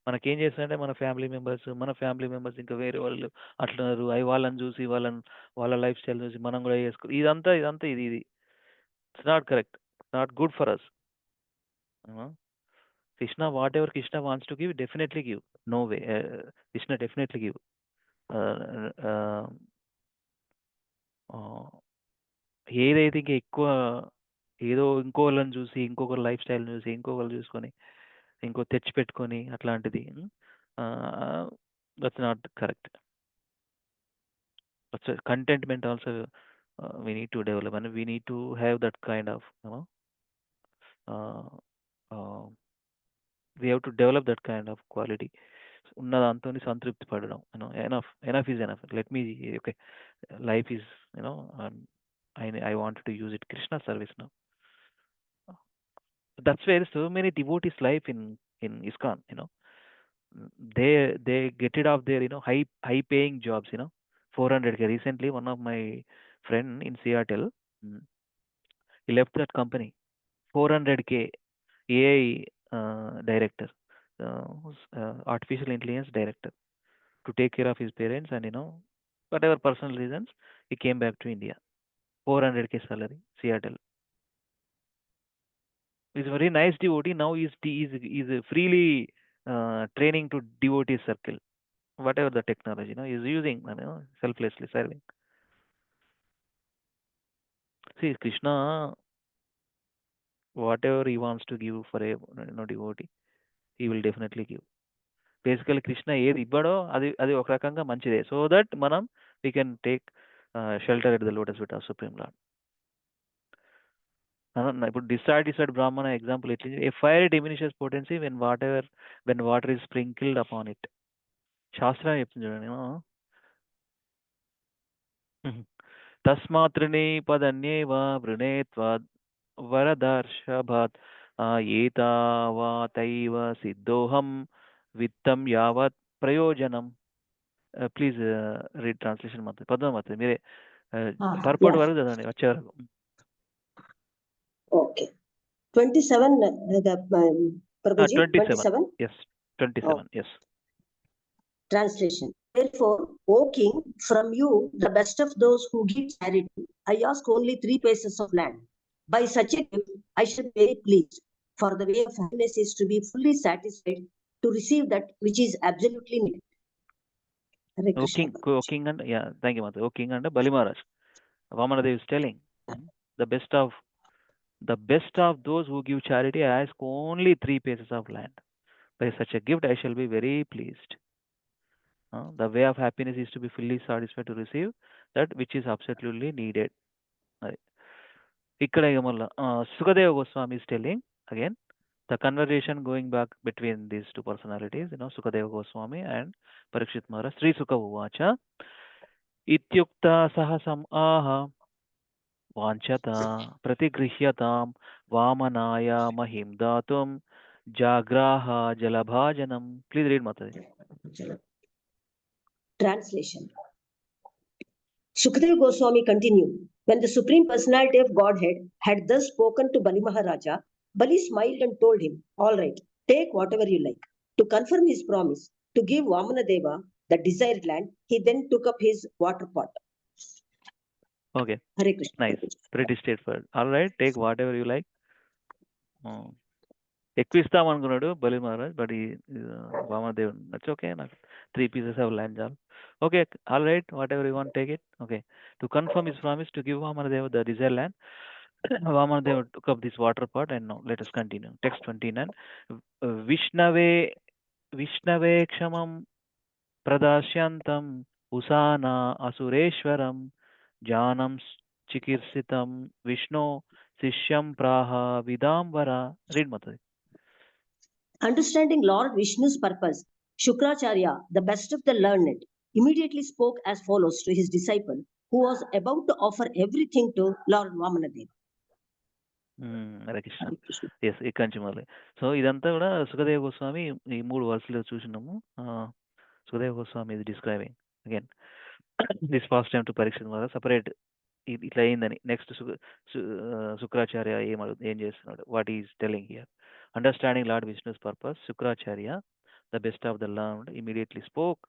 మనకేం చేస్తారంటే మన family members ఇంకా వేరే వాళ్ళు అట్లున్నారు, అవి వాళ్ళని చూసి వాళ్ళ లైఫ్ స్టైల్ చూసి మనం కూడా చేసుకో ఇదంతా ఇది it's not correct, not good for us. Krishna, whatever Krishna wants to give, definitely give. No way. Krishna definitely give. ఏదైతే ఇంకా ఎక్కువ ఏదో ఇంకొకళ్ళని చూసి ఇంకొకరు లైఫ్ స్టైల్ చూసి ఇంకొకరు చూసుకొని ఇంకో తెచ్చిపెట్టుకొని అట్లాంటిది that's not correct. Contentment also we need to develop and we need to have that kind of we have to develop that kind of quality. ఉన్నదాంతో సంతృప్తి పడడం. enough is enough. Let me, okay, life is, I wanted to use it Krishna service now. That's where so many devotees life in ISKCON, they get rid of their high paying jobs, 400K. Recently one of my friend in Seattle, he left that company, 400K AI director, artificial intelligence director, to take care of his parents and whatever personal reasons he came back to India. 400K salary, Seattle. He's a very nice devotee. Now he's freely training to devotee circle, whatever the technology he's using, selflessly serving. See, Krishna, whatever he wants to give for a devotee, he will definitely give. Basically Krishna ఏది ఇవ్వడో అది ఒక రకంగా మంచిదే, so that మనం we can take shelter at the lotus feet of supreme Lord. ఇప్పుడు decide brahmana example ఎట్లా, a fire diminishes potency when water is sprinkled upon it. శాస్త్రం చెప్తుంది చూడండి, తస్మాత్రిని పదన్యేవ వృణేత్వాద్ వరదర్షభాత్ ఏతావాతైవ సిద్ధోహం విత్తం యావత్ ప్రయోజనం. ప్లీజ్ రీడ్ ట్రాన్స్లేషన్ మాత్రం పద్మమాత్రం మీరే పర్పట్ వరకు చదవండి వచ్చే వరకు. Okay. 27, Prabhuji, 27? Yes, 27, yes. Translation. Therefore, O king, from you, the best of those who give charity, I ask only 3 paces of land. By such a gift, I shall be very pleased, for the way of happiness is to be fully satisfied, to receive that which is absolutely needed. O king and, yeah, thank you, Mata. O king and Bali Maharaj, Vamanadev is telling, the best of those who give charity, I ask only 3 paces of land. By such a gift, I shall be very pleased. The way of happiness is to be fully satisfied, to receive that which is absolutely needed. ఇక్కడ ఇక మళ్ళా Sukhadeva Goswami is telling again the conversation going back between these two personalities, Sukadeva Goswami and Parikshit Maharaj. Sri Sukha Uvacha Ityukta Sahasam Aha Vanchata Pratigrihyataam Vamanaya Mahim Datum Jagraha Jalabhajanam. Please read, Mataji. Translation. Sukadeva Goswami continued. When the Supreme Personality of Godhead had thus spoken to Bali Maharaja, Bali smiled and told him, "All right, take whatever you like." To confirm his promise to give Vamanadeva the desired land, he then took up his water pot. Okay, Hare Krishna. nice. Pretty straightforward. All right, take whatever you like. ఎక్కువ ఇస్తాం అనుకున్నాడు బలి Maharaj but ఈ వామదేవుడు that's okay నాకు 3 pieces of land చాలు okay all right what ever you want take it okay to confirm his promise to give Vamadeva the desire land Vamadeva took up this water pot and now let us continue. Text 29. విష్ణవే క్షమం ప్రదాస్యంతం ఉసానా అసురేశ్వరం జానం చికీర్షితం విష్ణు శిష్యం ప్రాహ విదాంబర. రీడ్ మతది. Understanding Lord Vishnu's purpose, Shukracharya, the best of the learned, immediately spoke as follows to his disciple, who was about to offer everything to Lord Vamanadeva. Hare Krishna. Yes ఇక్కడి నుంచి మళ్ళీ సో ఇదంతా కూడా సుఖదేవ గోస్వామి ఈ 3 వర్స్లో చూసినాము. సుఖదేవ గోస్వామి ఇది describing again this first time to పరీక్ష ద్వారా సపరేట్ ఇట్లా అయిందని. నెక్స్ట్ శుక్రాచార్య ఏం చేస్తున్నాడు, what is telling here. Understanding lord Vishnu's purpose, Shukracharya the best of the learned immediately spoke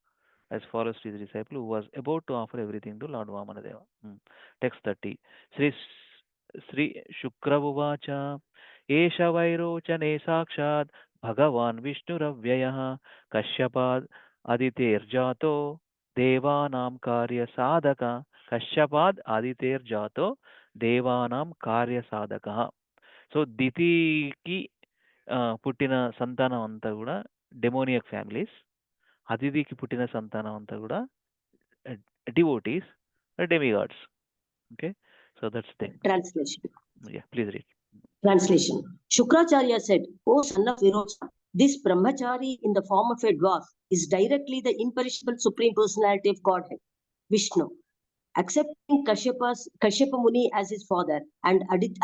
as follows to his disciple who was about to offer everything to Lord Vamanadeva. Text 30. Sri Shukravuvacha Esha Vairochane Sakshat Bhagavan Vishnuravvyayah Kashyapad Aditerjato Devanam Karya Sadaka. Kashyapad Aditerjato Devanam Karya Sadaka. So దితికి పుట్టిన సంతానం అంతా కూడా డెమోనియక్ families, అదితికి పుట్టిన సంతానం అంతా కూడా devotees, demigods. Okay, so that's thing. Translation. Yeah, please read. Translation. Shukracharya said, "O son of Virocha, this brahmachari in the form of a dwarf is directly the imperishable Supreme Personality of Godhead, Vishnu. Accepting Kashyapa Muni as his father and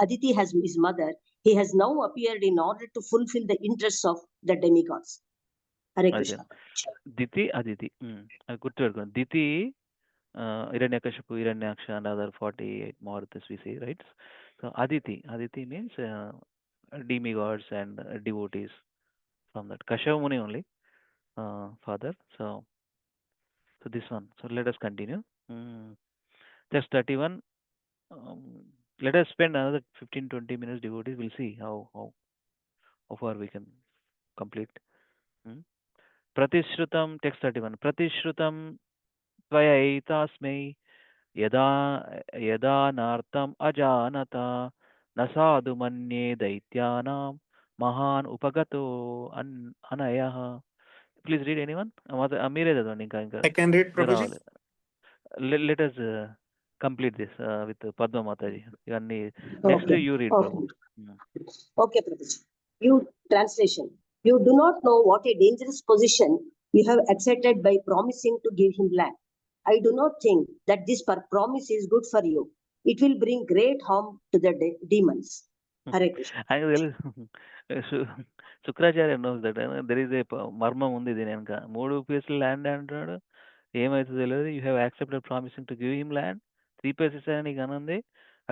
Aditi as his mother, he has now appeared in order to fulfill the interests of the demigods." Hare Krishna. Diti Aditi అది గుర్తుపెట్టుకోండి. Diti Hiranyakashipu, Hiranyaksha, and other 48 Maruthas we see, right? So Aditi means demigods and devotees from that. Kashyapa Muni only, father. So this one. So let us continue. Just 31. Let us spend another 15-20 minutes devotees. We'll see how far we can complete. Pratishrutam, text 31. Pratishrutam Tvayaitasmai यदा नार्तम अजानता न साधु मन्ये दैत्यानां महान उपगतो अनयः. Please read anyone. మీరే చదవండి. ఇంకా I can read, Prabhuji. Let us complete this with Padma Mataji. ఇవన్నీ next you read, Prabhu. Okay, Prabhuji. You translation. You do not know what a dangerous position you have accepted by promising to give him land. I do not think that this promise is good for you. It will bring great harm to the demons. Hare Krishna. Shukracharya knows that there is a మర్మం ఉంది దీని వెనక. 3 pieces land అంటున్నాడు, ఏమైతే తెలియదు. You have accepted promising to give him land. 3 pieces అని నీకు అనంది.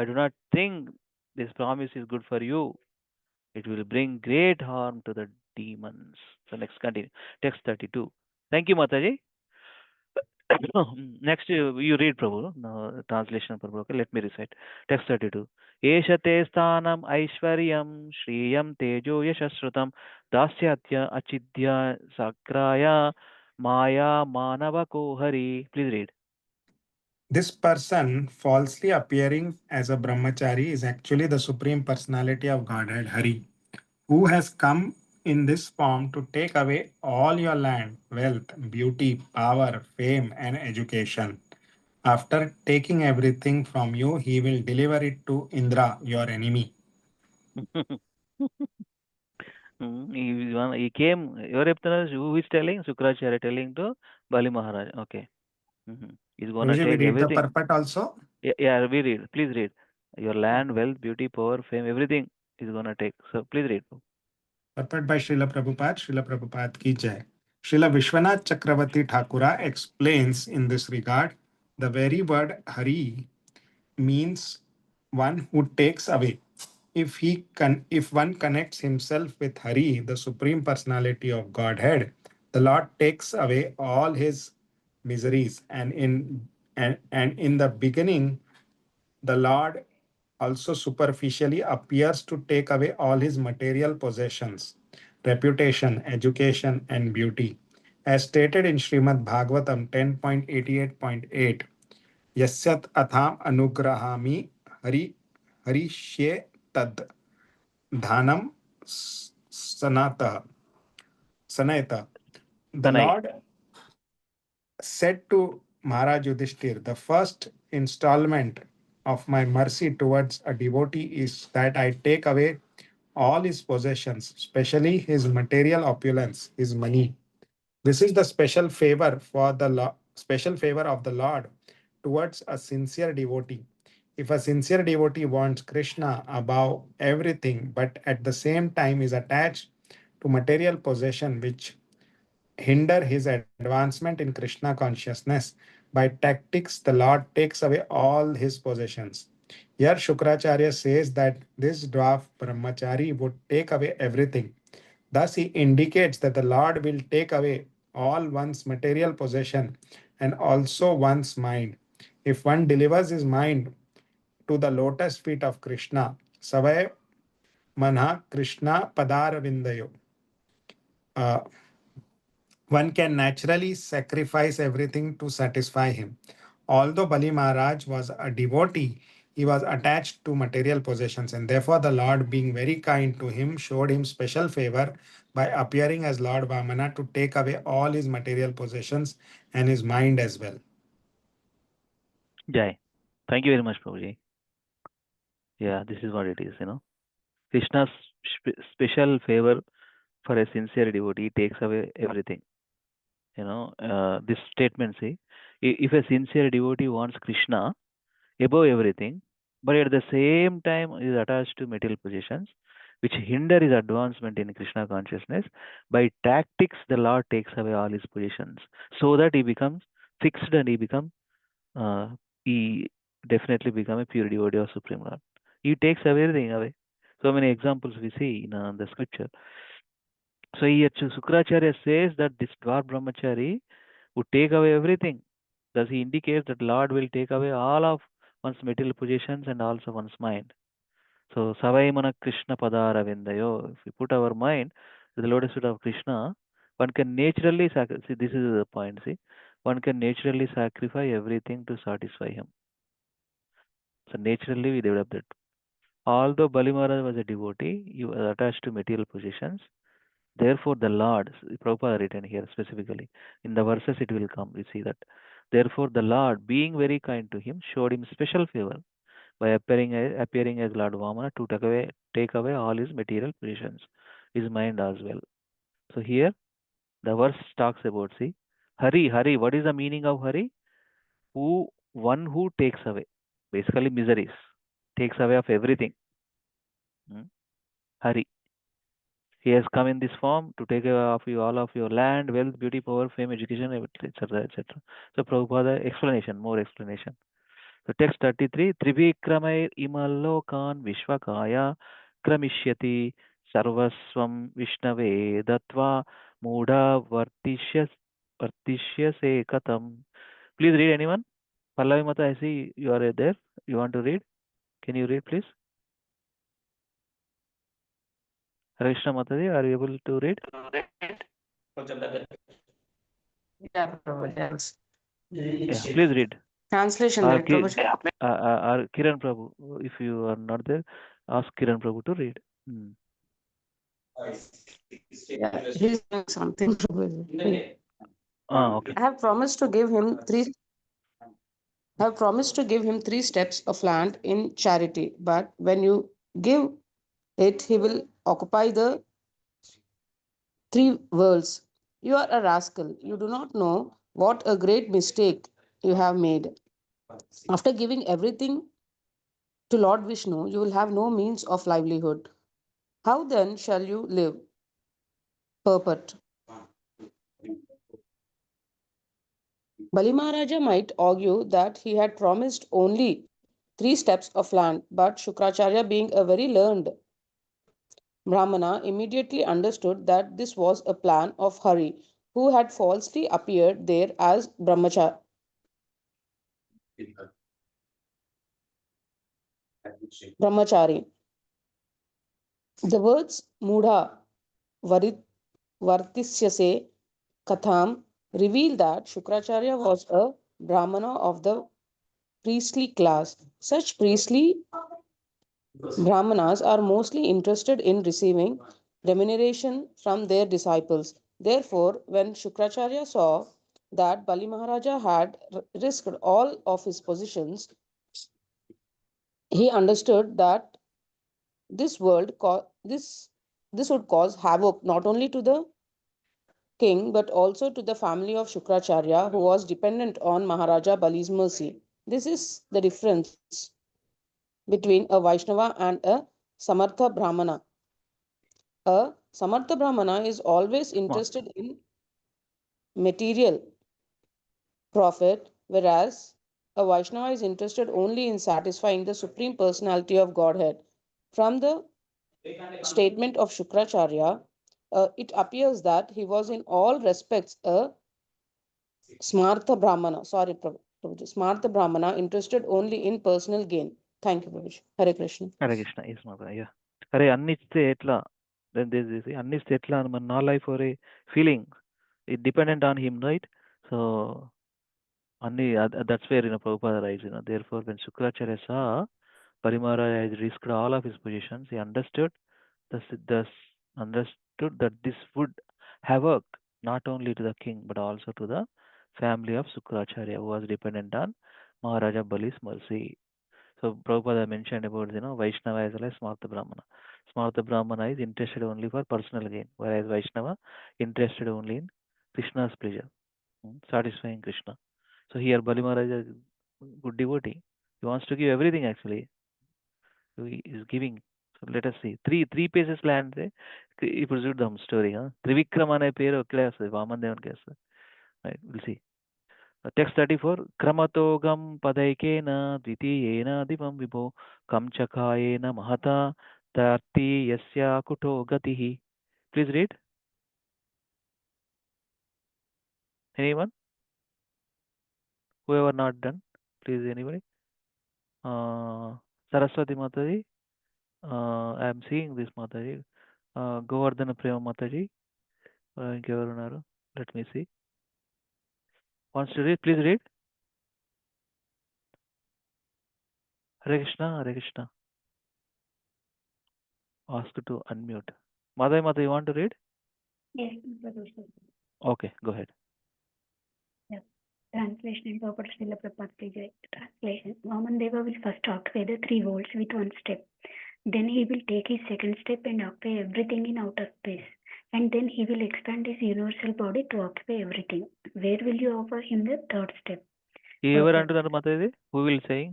I do not think this promise is good for you. It will bring great harm to the demons. So next continue. Text 32. Thank you, Mataji. Next you read, Prabhu. No, translation, Prabhu. Okay, let me recite. Text 32. Esha te sthanam aishwaryam shriyam tejo yashasrutam dasyatya achidya sakraya maya manava kohari. Please read. This person falsely appearing as a brahmachari is actually the Supreme Personality of Godhead, Hari, who has come in this form to take away all your land, wealth, beauty, power, fame, and education. After taking everything from you, he will deliver it to Indra, your enemy. He came. Who is telling? Sukracharya telling to Bali Maharaj. Okay. He's gonna Prabhuji, we take read the everything. purport also. Yeah, we read. Please read. Your land, wealth, beauty, power, fame, everything is gonna take. So please read. Purport by Srila Prabhupada ki jai. Srila Vishwanath Chakravarti Thakura explains in this regard, the very word Hari means one who takes away. If one connects himself with Hari, the Supreme Personality of Godhead, the Lord takes away all his miseries. And in the beginning, the Lord also superficially appears to take away all his material possessions, reputation, education, and beauty. As stated in Srimad Bhagavatam 10.88.8, Yasyat atham anugrahami hari harishye tad dhanam sanata sanayata. The Tanai. Lord said to Maharaj Yudhishthir, the first installment of my mercy towards a devotee is that I take away all his possessions, especially his material opulence, his money. This is the special favor of the Lord towards a sincere devotee. If a sincere devotee wants Krishna above everything, but at the same time is attached to material possession which hinder his advancement in Krishna consciousness, by tactics the Lord takes away all his possessions. Here Shukracharya says that this dwarf brahmachari would take away everything. Thus, he indicates that the Lord will take away all one's material possession and also one's mind. If one delivers his mind to the lotus feet of Krishna, Savay Manha Krishna Padaravindayo, uh, one can naturally sacrifice everything to satisfy him. Although Bali Maharaj was a devotee, he was attached to material possessions, and therefore the Lord, being very kind to him, showed him special favor by appearing as Lord Vamana to take away all his material possessions and his mind as well. Jai. Thank you very much, Prabhuji. Yeah, this is what it is. Krishna's special favor for a sincere devotee takes away everything. This statement, see, if a sincere devotee wants Krishna above everything, but at the same time is attached to material possessions, which hinder his advancement in Krishna consciousness, by tactics the Lord takes away all his possessions, so that he becomes fixed and uh, he definitely become a pure devotee of Supreme Lord. He takes everything away. So many examples we see in the scripture. So here Sukracharya says that this dwarf brahmachari would take away everything. Thus he indicates that Lord will take away all of one's material possessions and also one's mind. So Savaimana Krishna Padara Vindayo. If we put our mind to the lotus feet of Krishna, one can naturally see, this is the point, see. One can naturally sacrifice everything to satisfy him. So naturally we develop that. Although Bali Maharaj was a devotee, he was attached to material possessions. Therefore, the Lord, Prabhupada written here specifically, in the verses it will come, we see that. Therefore, the Lord, being very kind to him, showed him special favor by appearing as Lord Vamana to take away all his material possessions, his mind as well. So here, the verse talks about, see, Hari, what is the meaning of Hari? One who takes away, basically miseries, takes away of everything. Hari. He has come in this form to take away of you all of your land, wealth, beauty, power, fame, education, etc., etc. So Prabhupada explanation, more explanation. So text 33, Trivikramair imallokan vishwakaya kramishyati sarvasvam vishnave datva mudha vartishyase katam. Please read, anyone. Pallavi Mata, I see you are there. You want to read? Can you read, please? Krishna Mataji, are you able to read? Yeah, Prabhuji. Yeah, please read. Translation, Or, right, Prabhuji? or Kiran Prabhu, if you are not there, ask Kiran Prabhu to read. Yeah, he's doing something, Prabhuji. Okay. I have promised to give him three. have promised to give him 3 steps of land in charity, but when you give it, he will occupy the 3 worlds. You are a rascal. You do not know what a great mistake you have made. After giving everything to Lord Vishnu, you will have no means of livelihood. How then shall you live? Purport. Bali Maharaja might argue that he had promised only 3 steps of land, but Shukracharya, being a very learned Brahmana, immediately understood that this was a plan of Hari, who had falsely appeared there as Brahmachari. The words Mudha Vartisyase Katham reveal that Shukracharya was a Brahmana of the priestly class. Such priestly Brahmanas are mostly interested in receiving remuneration from their disciples. Therefore, when Shukracharya saw that Bali Maharaja had risked all of his positions, he understood that this this would cause havoc not only to the king but also to the family of Shukracharya, who was dependent on Maharaja Bali's mercy. This is the difference between a Vaishnava and a Samartha Brahmana. A Samartha Brahmana is always interested in material profit, whereas a Vaishnava is interested only in satisfying the Supreme Personality of Godhead. From the statement of Shukracharya, it appears that he was in all respects a Smartha Brahmana. Sorry, Prabhuji. Smartha Brahmana interested only in personal gain. Thank you, Prabhuji. Hare Krishna. Hare Krishna yes Mata అయ్యా అరే అన్ని ఇస్తే ఎట్లా అన్ని ఇస్తే ఎట్లా అని మన నా లైఫ్ ఒరే feeling it dependent on him right so అన్ని that's where Prabhupada writes, therefore when Shukracharya saw Parimaraya had risked all of his positions, he thus understood that this would havoc not only to the king but also to the family of Shukracharya, who was dependent on Maharaja Bali's mercy. So Prabhupada mentioned about Vaishnava as well as Smartha Brahmana. Smartha Brahmana is interested only for personal gain, whereas Vaishnava interested only in Krishna's pleasure, satisfying Krishna. So here Bali Maharaj is good devotee. He wants to give everything actually. He is giving. So let us see. Three pieces land. ఇప్పుడు చూద్దాం story Trivikram అనే పేరు ఒక్కడే వస్తుంది వామన్ దేవునికి వస్తుంది right will see text 34 క్రమతోగం పదైకేన ద్వితీయేన దివం విభో కంచకాయేన మహతా తర్తి యస్య కుటో గతిః please read anyone whoever not done please anybody Saraswati Mataji I am seeing this Mataji Govardhana Prema Mataji ఇంకెవరు ఉన్నారు let me see wants to read please read Hare Krishna ask to unmute Mata you want to read Yes, Prabhuji. okay go ahead Translation in Prabhupada Srila Prabhupada translation. Vamandeva will first occupy the 3 worlds with 1 step. Then he will take his 2nd step and occupy everything in outer space. And then he will expand his universal body to occupy everything. Where will you offer him the 3rd step? ఎవరు అంటున్నారు మాత ఇది who will saying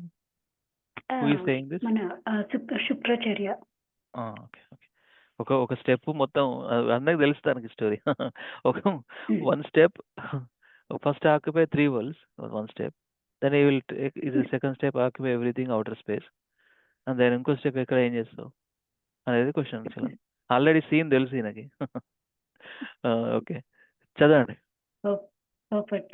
who is saying this మన Shukracharya okay ఒక step మొత్తం అందరికి తెలుసు దానికి story ఒక 1 step first occupy 3 worlds 1 step then he will take is the 2nd step occupy everything outer space and then ఇంకో స్టెప్ ఎక్కడ ఏం చేస్తావు అనేది క్వశ్చన్ ఆల్రెడీ సీన్ తెలుసు ఈయనకి ఓకే చదవండి Perfect.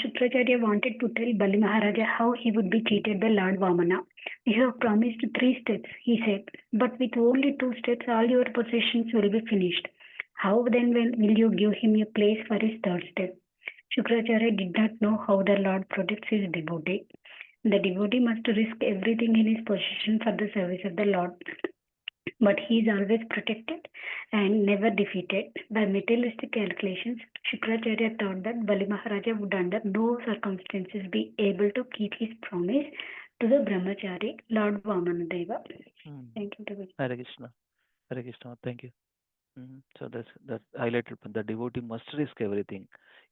Shukracharya wanted to tell Bali Maharaja how he would be treated by Lord Vamana. You have promised 3 steps, he said, but with only 2 steps all your possessions will be finished. How then will you give him a place for his 3rd step? Shukracharya did not know how the Lord protects his devotee. The devotee must risk everything in his possession for the service of the Lord. but he is always protected and never defeated. By materialistic calculations, Shukracharya thought that Bali Maharaja would under no circumstances be able to keep his promise to the Brahmachari, Lord Vamanadeva. Thank you, Prabhuji. Hare Krishna. Hare Krishna. Thank you. So that's highlighted. The devotee must risk everything.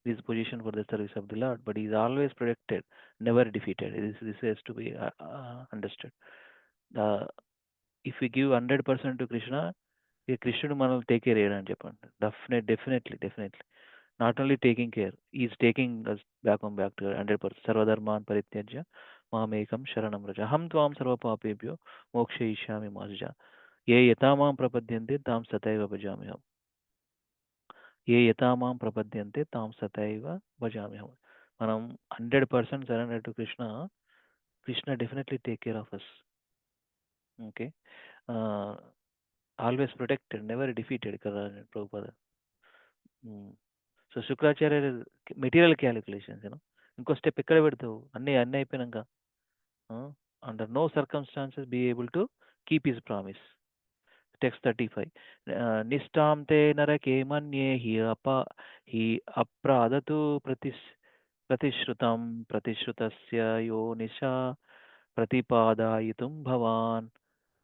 He is positioned for the service of the Lord, but he is always protected, never defeated. This has to be understood. If we give 100% to Krishna, ఈ కృష్ణుడు మనల్ని take care చేయడని చెప్పండి. Definitely not only taking care, is taking us back to 100%. సర్వధర్మాన్ పరిత్యజ్య మామేకం శరణం రజ అహం త్వాం సర్వపాపేభ్యో మోక్షయిష్యామి మా శుచ ఏ యథా మాం ప్రపద్యంతే తాం సతైవ భజామ్యహం. మనం 100% surrender to Krishna definitely take care of us. Okay, always protected, never defeated, Prabhupada. So Shukracharya material calculations ఇంకో స్టెప్ ఎక్కడ పెడతావు? అన్నీ అయిపోయినాక under no circumstances be able to keep his promise. Text 35. నిష్టాం తే నరకే మన్యే హి అప్రాదతు ప్రతిశ్రుతస్య యో నిశా ప్రతిపాదయితుం భవాన్.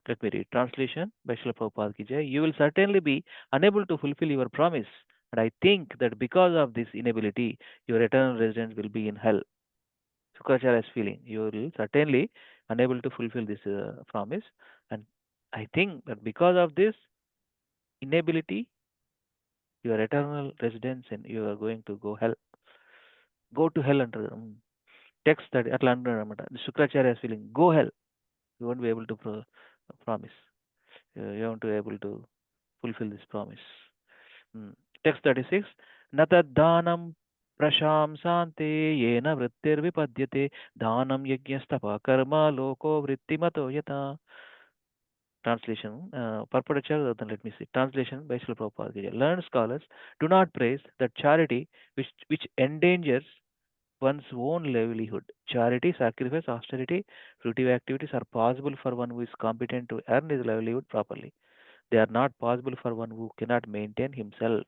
Let me read. Translation by Srila Prabhupada ki jai. You will certainly be unable to fulfill your promise, and I think that because of this inability, your eternal residence will be in hell. Shukracharya is feeling you will certainly unable to fulfill this promise, and I think that because of this inability, your eternal residence and you are going to go to hell under text that atla antaru. Shukracharya is feeling go hell. You won't be able to promise. You want to be able to fulfill this promise. Text 36. Natadhanam prashamsante yena vrittir vipadyate dhanam yajnastapa karma loko vrittimato yata. Translation. Purport. Let me see. Translation by Srila Prabhupada. Learned scholars do not praise that charity which endangers one's own livelihood. Charity, sacrifice, austerity, fruitive activities are possible for one who is competent to earn his livelihood properly. They are not possible for one who cannot maintain himself.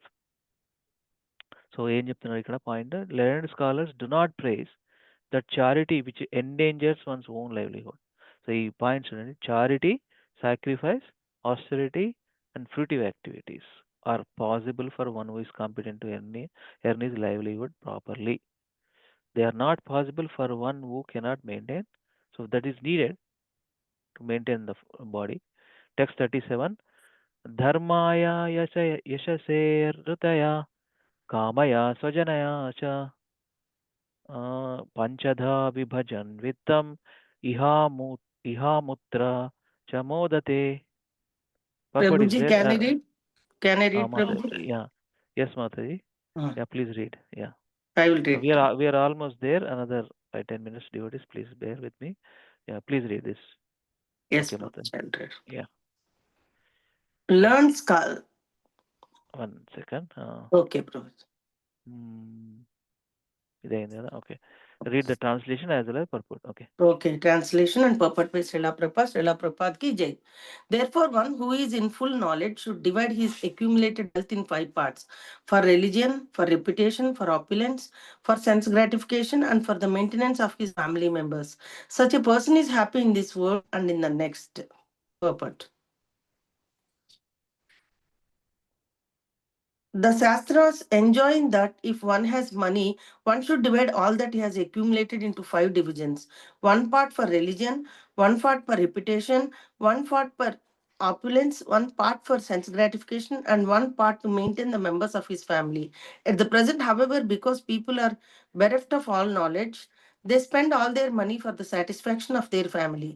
So ఏం చెప్తున్నారు ఇక్కడ point? Learned scholars do not praise that charity which endangers one's own livelihood. So ఈ points చూడండి. Charity, sacrifice, austerity and fruitive activities are possible for one who is competent to earn his livelihood properly. They are not possible for one who cannot maintain. So that is needed to maintain the body. Text 37. Dharmaya yashasertaya kamaya swajanaya cha panchadha vibhajan vittam ihamutra cha modate. Purport is Prabhuji, there. can I read? Can I read, Prabhuji? Yeah. Yes, Mataji. Yeah, please read. Yeah. I will read. We are almost there. Another 5-10 minutes, devotees. Please bear with me. Yeah, please read this. Yes, Okay, Prabhuji, I'll read. Yeah. Learned scholar. One second. Okay, Prabhuji. Okay. Read the translation as well as purport. Okay. Okay, translation and purport by Srila Prabhupada. Srila Prabhupada ki jai. Therefore, one who is in full knowledge should divide his accumulated wealth in 5 parts: for religion, for reputation, for opulence, for sense gratification, and for the maintenance of his family members. Such a person is happy in this world and in the next. Purport. The Shastras enjoin that if one has money, one should divide all that he has accumulated into 5 divisions. 1 part for religion, 1 part for reputation, 1 part for opulence, 1 part for sense gratification, and 1 part to maintain the members of his family. At the present, however, because people are bereft of all knowledge, they spend all their money for the satisfaction of their family.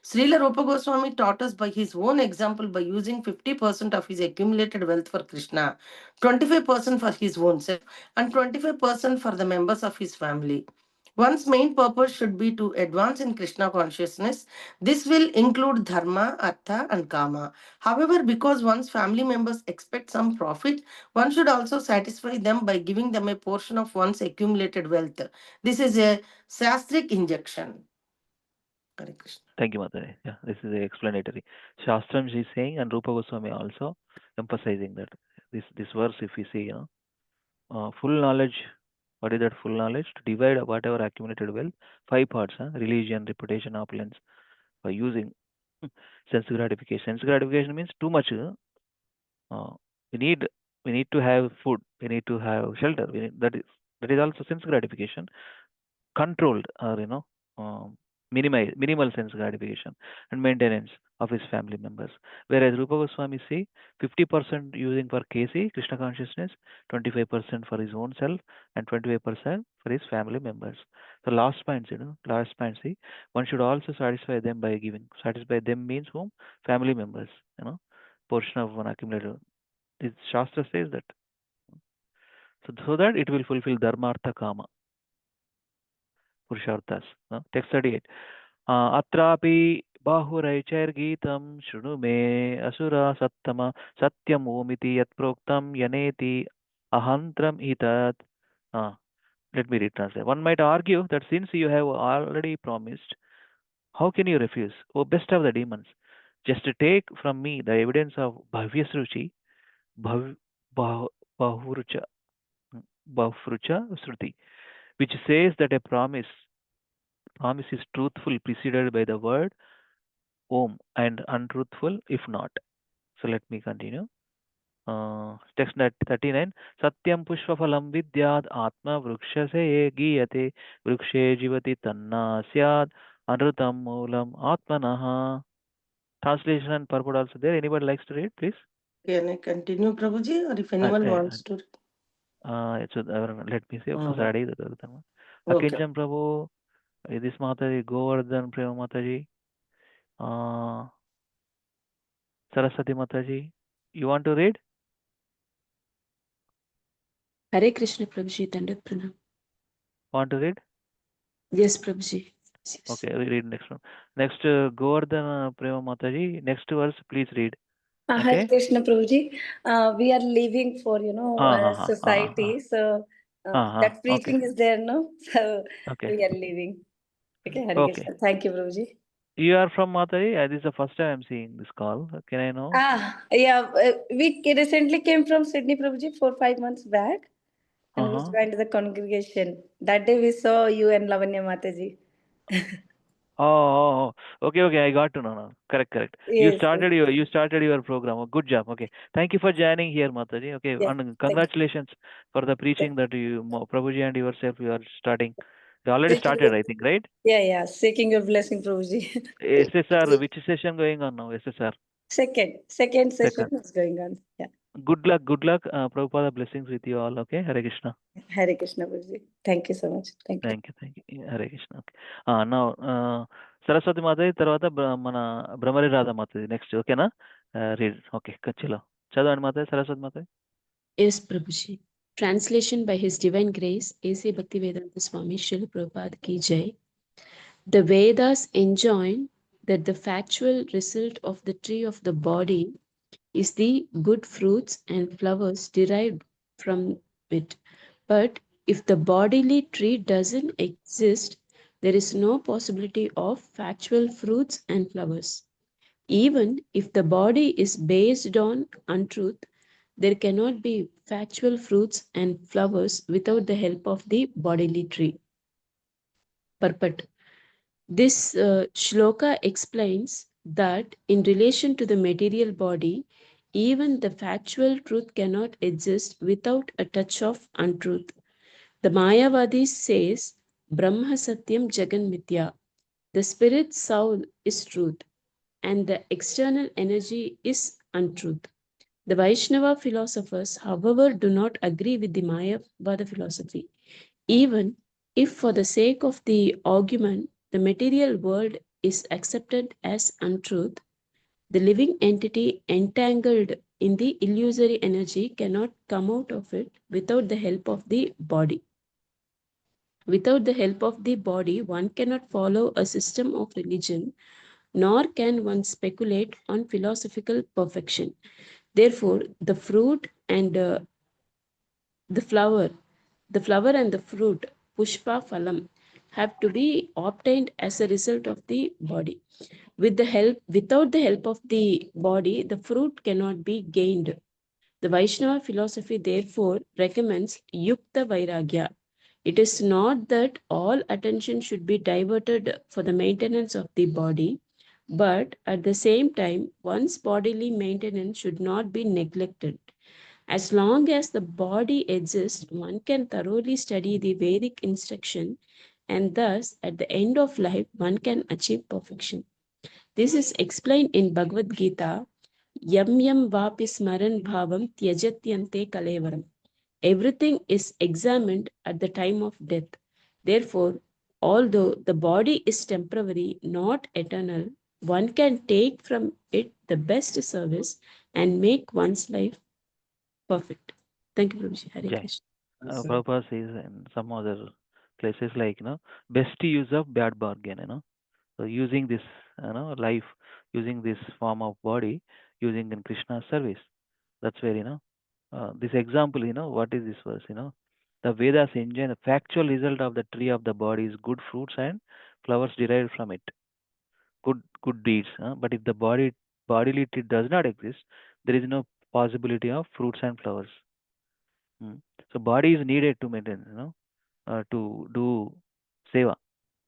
Srila Rupa Goswami taught us by his own example by using 50% of his accumulated wealth for Krishna, 25% for his own self, and 25% for the members of his family. One's main purpose should be to advance in Krishna consciousness. This will include dharma, artha, and kama. However, because one's family members expect some profit, one should also satisfy them by giving them a portion of one's accumulated wealth. This is a sastric injection. Hare Krishna. Thank you, Mataji. Yeah, this is explanatory. Shastram is saying, and Rupa Goswami also emphasizing that this verse, if we see, full knowledge. What is that full knowledge? To divide whatever accumulated wealth, five parts: religion, reputation, opulence, by using sense gratification. Sense gratification means too much. Uh, we need we need to have food. We need to have shelter. That is also sense gratification, controlled, or minimal sense gratification and maintenance of his family members. Whereas Rupa Goswami see 50% using for KC, Krishna consciousness, 25% for his own self, and 25% for his family members. So last point, see, one should also satisfy them by giving. Satisfy them means whom? Family members, portion of one accumulated. This Shastra says that. So that it will fulfill Dharma, Artha, Kama, Purusharthas. Text 38. अत्रापि बाहुरैचैर्गीतं शृणु मे asura सत्तम सत्यमोमिति यत्प्रोक्तं यनेति अहन्त्रम् इतत्. Let me retranslate. One might argue that since you have already promised, how can you refuse? O best of the demons, just take from me the evidence of Bhavyasruchi, Bhav, Bah, Bahurcha, Bahrucha Sruti, which says that a promise is truthful preceded by the word Om and untruthful if not. So let me continue. Text 39. Satyam pushpafalam vidyad atma vrukshase giyate vrukshe jivati tanna syad anrutam moolam atmanaha. Translation and purport also there. Anybody likes to read, please? Can I continue, Prabhuji, or if Uh, anyone uh, wants to? let me say. Mhm. Okay. Akincham Prabhu, this Mataji, Govardhan Prema Mataji, uh, Saraswati Mataji. You want to read? Hare Krishna Prabhuji, Dandat Pranam. Want to read? Yes, Prabhuji. Yes. Okay, we read next one. Next, Govardhan Prema Mataji. Next verse, please read. Hare Okay? Krishna Prabhuji. We are leaving for society, so that Okay. preaching is there, no? So Okay. we are leaving. Okay, Hare Okay. Krishna. Thank you, Prabhuji. You are from Mataji? This is the first time I'm seeing this call. Can I know? Yeah, we recently came from Sydney, Prabhuji, 4 5 months back, and we Uh-huh. joined the congregation. That day we saw you and Lavanya Mataji. Okay. I got to know now. Correct. Yes, yes, You started your program. Oh, good job. Okay. Thank you for joining here, Mataji. Okay, yes. and Thank you. congratulations for the preaching that Prabhuji and yourself, you are starting. You already Seeking started, I think, right? yeah. Seeking your blessing, Prabhuji. SSR, which session going on now? SSR. Second session Second. is going on. Yeah. Good luck. Prabhupada blessings with you all. Okay, Hare Krishna. Hare Krishna, Prabhuji. Thank you so much. Thank you. Thank you. Hare Krishna. Okay. Now, Saraswati Mataji తర్వాత మన bhramari Radha Mataji next ఓకేనా read okay చలో చదవండి Mataji Saraswati Mataji. Yes, Prabhuji. Translation by His Divine Grace, A.C. Bhaktivedanta Swami Srila Prabhupada Ki Jai. The Vedas enjoin that the factual result of the tree of the body is the good fruits and flowers derived from it. But if the bodily tree doesn't exist, there is no possibility of factual fruits and flowers. Even if the body is based on untruth, there cannot be factual fruits and flowers without the help of the bodily tree. Purport. This shloka explains that in relation to the material body, even the factual truth cannot exist without a touch of untruth. The Mayavadi says, Brahma Satyam Jagan Mithya. The spirit soul is truth, and the external energy is untruth. The Vaishnava philosophers, however, do not agree with the Mayavada philosophy. Even if, for the sake of the argument, the material world is accepted as untruth, the living entity entangled in the illusory energy cannot come out of it without the help of the body. Without the help of the body, one cannot follow a system of religion, nor can one speculate on philosophical perfection. Therefore, the fruit and the flower and the fruit, pushpa phalam, have to be obtained as a result of the body. Without the help of the body, the fruit cannot be gained. The Vaishnava philosophy therefore recommends Yukta Vairagya. It is not that all attention should be diverted for the maintenance of the body, but at the same time, one's bodily maintenance should not be neglected. As long as the body exists, one can thoroughly study the Vedic instruction, and thus, at the end of life, one can achieve perfection. This is explained in Bhagavad Gita, Yam Yam Vapi Smaran Bhavam Tyajatyante Kalevaram. Everything is examined at the time of death. Therefore, although the body is temporary, not eternal, one can take from it the best service and make one's life perfect. Thank you, Prabhuji. Hare Jai. Krishna. Prabhupada says in some other places like, best use of bad bargain, So using this, life, using this form of body, using in Krishna's service. That's where, this example, what is this verse, the Vedas enjoin the factual result of the tree of the body is good fruits and flowers derived from it. Good deeds. But if the bodily tree does not exist, there is no possibility of fruits and flowers. Mm. So body is needed to maintain, to do seva.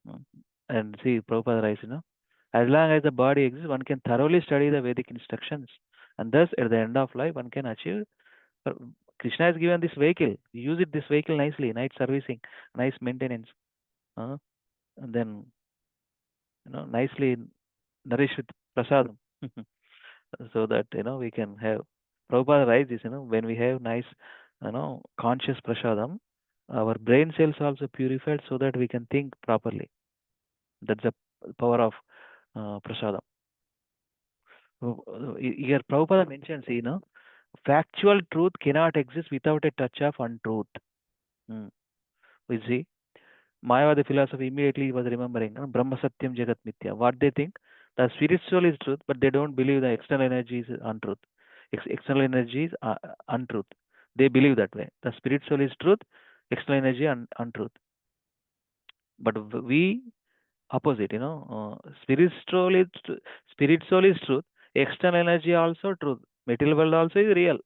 Mm. And see, Prabhupada writes, as long as the body exists, one can thoroughly study the Vedic instructions, and thus, at the end of life, one can achieve. uh, Krishna has given this vehicle. Use it this vehicle nicely, nice servicing, nice maintenance, and then nicely nourish with prasadam, so that we can have. Prabhupada writes this. When we have nice, conscious prasadam, our brain cells also purified, so that we can think properly. That's the power of prasadam. Here Prabhupada mentions, factual truth cannot exist without a touch of untruth. Mm. We see, Mayavada philosophy immediately was remembering Brahma Satyam Jagat Mithya. What they think, the spiritual is truth, but they don't believe the external energy is untruth. External energy is untruth. They believe that way. The spiritual is truth, external energy untruth. But we opposite, spiritual is truth, external energy also truth, material world also is real,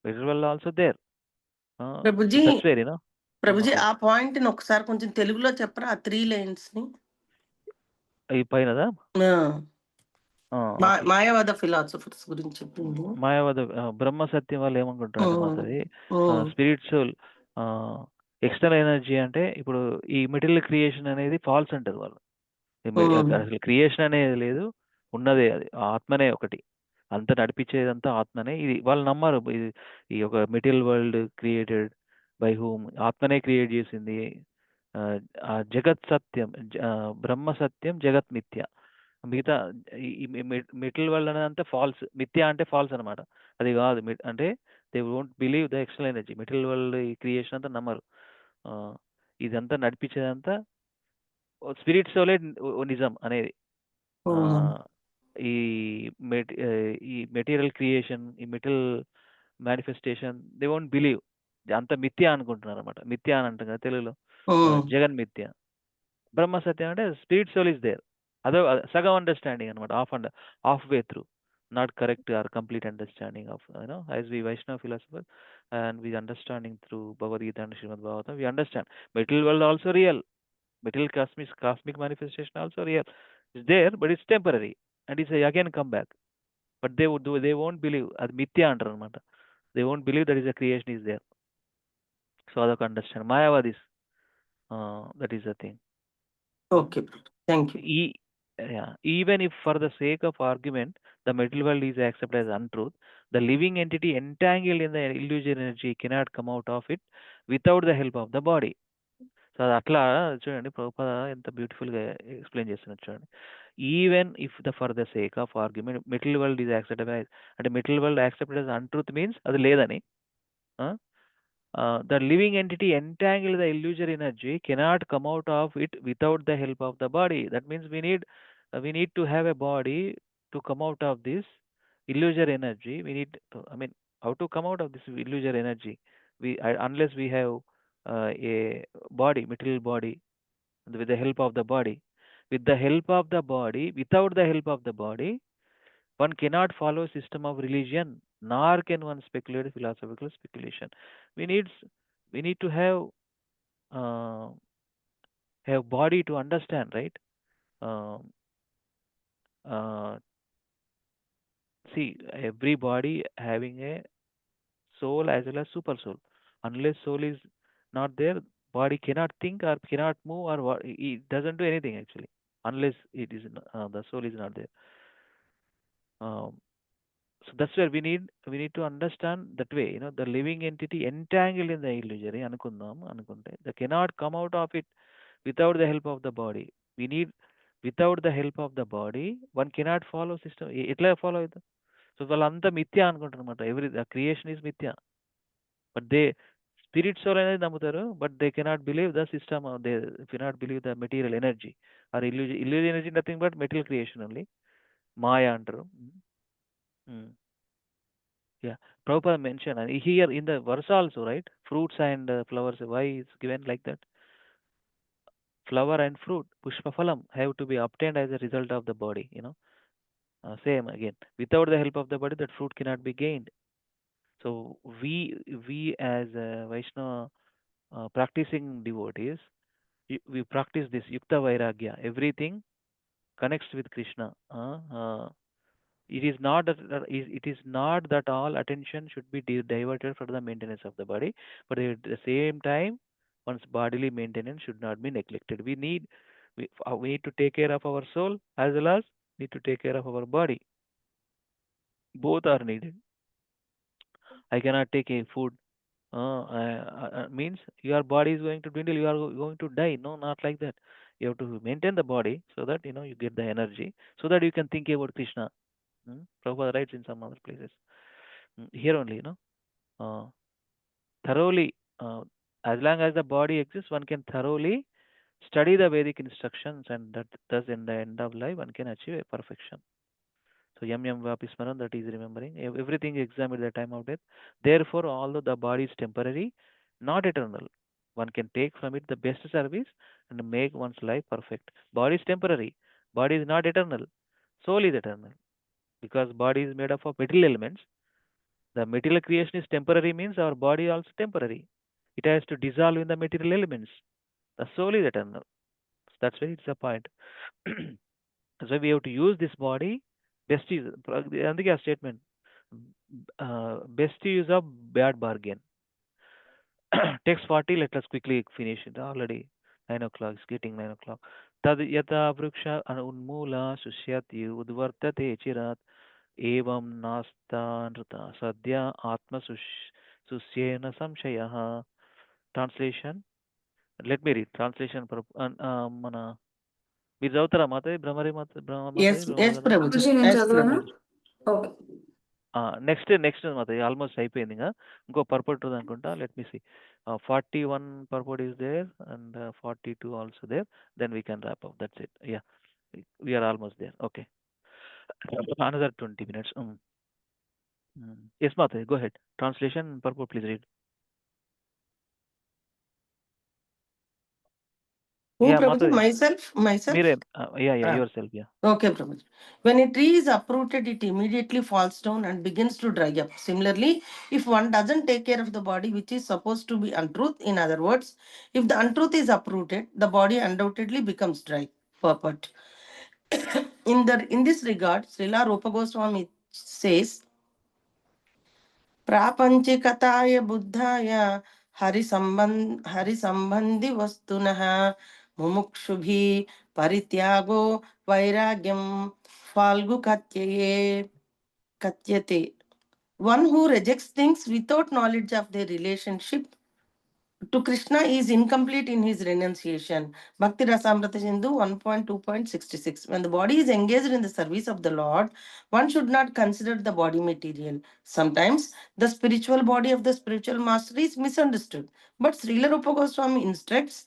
material world also there. Prabhuji That's where, Prabhuji okay. ఆ point ని ఒకసారి కొంచెం తెలుగులో చెప్పరా, ఆ 3 lines ని? ఈ పైనదా? Okay. మాయావాద philosophers గురించి చెప్పింది. మాయావాద బ్రహ్మ సత్యం వాళ్ళు ఏమనుకుంటారంటే మాతది స్పిరిచువల్ ఎక్స్టర్నల్ ఎనర్జీ అంటే ఇప్పుడు ఈ మెటీరియల్ క్రియేషన్ అనేది ఫాల్స్ అంటారు వాళ్ళు. అసలు క్రియేషన్ అనేది లేదు, ఉన్నదే అది ఆత్మనే ఒకటి, అంత నడిపించేదంతా ఆత్మనే. ఇది వాళ్ళు నమ్మరు, ఈ ఒక material world created by whom, ఆత్మనే క్రియేట్ చేసింది. ఆ జగత్ సత్యం, బ్రహ్మ సత్యం, జగత్ మిథ్య. మిగతా ఈ మెటీరియల్ వరల్డ్ అనేది అంతా ఫాల్స్, మిథ్య అంటే ఫాల్స్ అనమాట. అది కాదు అంటే they won't believe the external energy. Material world ఈ క్రియేషన్ అంతా నమ్మరు. ఇదంతా నడిపించేదంతా స్పిరిట్ సోలే నిజం అనేది. ఈ మెటీరియల్ క్రియేషన్, ఈ material manifestation they won't believe, అంత మిథ్య అనుకుంటున్నారు అనమాట. మిథ్య అని అంటాం కదా తెలుగులో, జగన్ మిథ్య. బ్రహ్మ సత్యం అంటే స్పిరిట్ సోల్ ఇస్ దేర్. అదో సగం అండర్స్టాండింగ్ అనమాట, half way through, not correct or complete understanding of as we Vaishnava philosopher and we understanding through Bhagavad Gita and Srimad Bhagavatam, we understand material world also real, material cosmic manifestation also real. It's there, but it's temporary, and it's again come back. But they won't believe, అది మిథ్య అంటారు అనమాట. They won't believe that is a creation is there. So అదొక understand. Mayavadis, that is the thing. Okay, thank you. Yeah, even if for the sake of argument the material world is accepted as untruth, the living entity entangled in the illusory energy cannot come out of it without the help of the body. So అది అట్లా చూడండి, ప్రభుపాద ఎంత బ్యూటిఫుల్గా explain చేస్తున్నారు చూడండి. Even if for the sake of argument material world is accepted, అంటే material world accepted as untruth means అది లేదని. The living entity entangled the illusory energy cannot come out of it without the help of the body. That means we need to have a body to come out of this illusory energy. We need to, how to come out of this illusory energy? Unless we have a body, material body, with the help of the body. With the help of the body, without the help of the body, one cannot follow a system of religion, nor can one speculate philosophical speculation. We need we need to uh, have body to understand, right? Um, uh, See, every body having a soul as well as super soul. Unless soul is not there, body cannot think or cannot move or it doesn't do anything actually. Unless the soul is not there. Um, so that's where we need to understand that way. The living entity entangled in the illusory అనుకుందాం అనుకుంటే they cannot come out of it without the help of the body. We need without the help of the body, one cannot follow system. ఎట్లా follow అవుతుంది? So వాళ్ళంతా మిథ్య అనుకుంటారు అనమాట. Creation is మిథ్య. But they spirit soul అనేది నమ్ముతారు. But they cannot believe the system. They cannot believe the material energy or illusion energy nothing but material creation only. మాయా అంటారు. Yeah, Prabhupada mentioned and here in the verse also, right? Fruits and flowers. Why is given like that? Flower and fruit, pushpa phalam, have to be obtained as a result of the body. Same again. Without the help of the body, that fruit cannot be gained. So we as Vaishnava practicing devotees, we practice this yukta vairagya. Everything connects with Krishna. It is not that all attention should be diverted for the maintenance of the body, but at the same time, one's bodily maintenance should not be neglected. We need to take care of our soul as well as need to take care of our body. Both are needed. I cannot take a food. Means your body is going to dwindle. You are going to die. No, not like that. You have to maintain the body so that you get the energy, so that you can think about Krishna. Prabhupada writes in some other places. Here only, thoroughly, as long as the body exists, one can thoroughly study the Vedic instructions, and that thus in the end of life, one can achieve a perfection. So yam yam vapi smaran, that is remembering. Everything is examined at the time of death. Therefore, although the body is temporary, not eternal, one can take from it the best service and make one's life perfect. Body is temporary. Body is not eternal. Soul is eternal. Because body is made up of material elements. The material creation is temporary means our body also temporary. It has to dissolve in the material elements. The soul is eternal. So that's why it's a point. So we have to use this body. Best is అందుకే ఆ statement. Best use of bad bargain. Text 40, let us quickly finish it. Already 9 o'clock, it's getting 9 o'clock. Tad yata vriksha unmula sushyati udvartate chirat एवं नास्ता नृता सद्य आत्म सुस्येन संशयः. Translation let me read translation మన మీరు చదువుతారా Mataji Bhramari Yes, yes, Prabhuji. నేను Yes, చదవనా? Prabhuji. Okay. Next Mataji almost అయిపోయింది. ఇంకా ఇంకో పర్పట్ ఉంది అనుకుంటా. Let me see. 41 purport is there and 42 also there. Then we can wrap up. That's it. Yeah, we are almost there. Okay, another 20 minutes. Yes, Mata, go ahead. Translation, purport, please read. Who, Yeah, Prabhuji? Mata, Myself? Mire, yeah, Ah. yourself, yeah. Okay, Prabhuji. When a tree is uprooted, it immediately falls down and begins to dry up. Similarly, if one doesn't take care of the body, which is supposed to be untruth, in other words, if the untruth is uprooted, the body undoubtedly becomes dry. Purport. In this regard, Srila Rupa Goswami says, प्रापंचिकताय बुद्धाय हरि संबंधी वस्तुनः मुमुक्षुभि परित्यागो वैराग्यम फाल्गु कथ्यते. One who rejects things without knowledge of their relationship to Krishna is incomplete in his renunciation. Bhakti Rasamrita Sindhu 1.2.66. When the body is engaged in the service of the Lord, one should not consider the body material. Sometimes the spiritual body of the spiritual master is misunderstood. But Srila Rupa Goswami instructs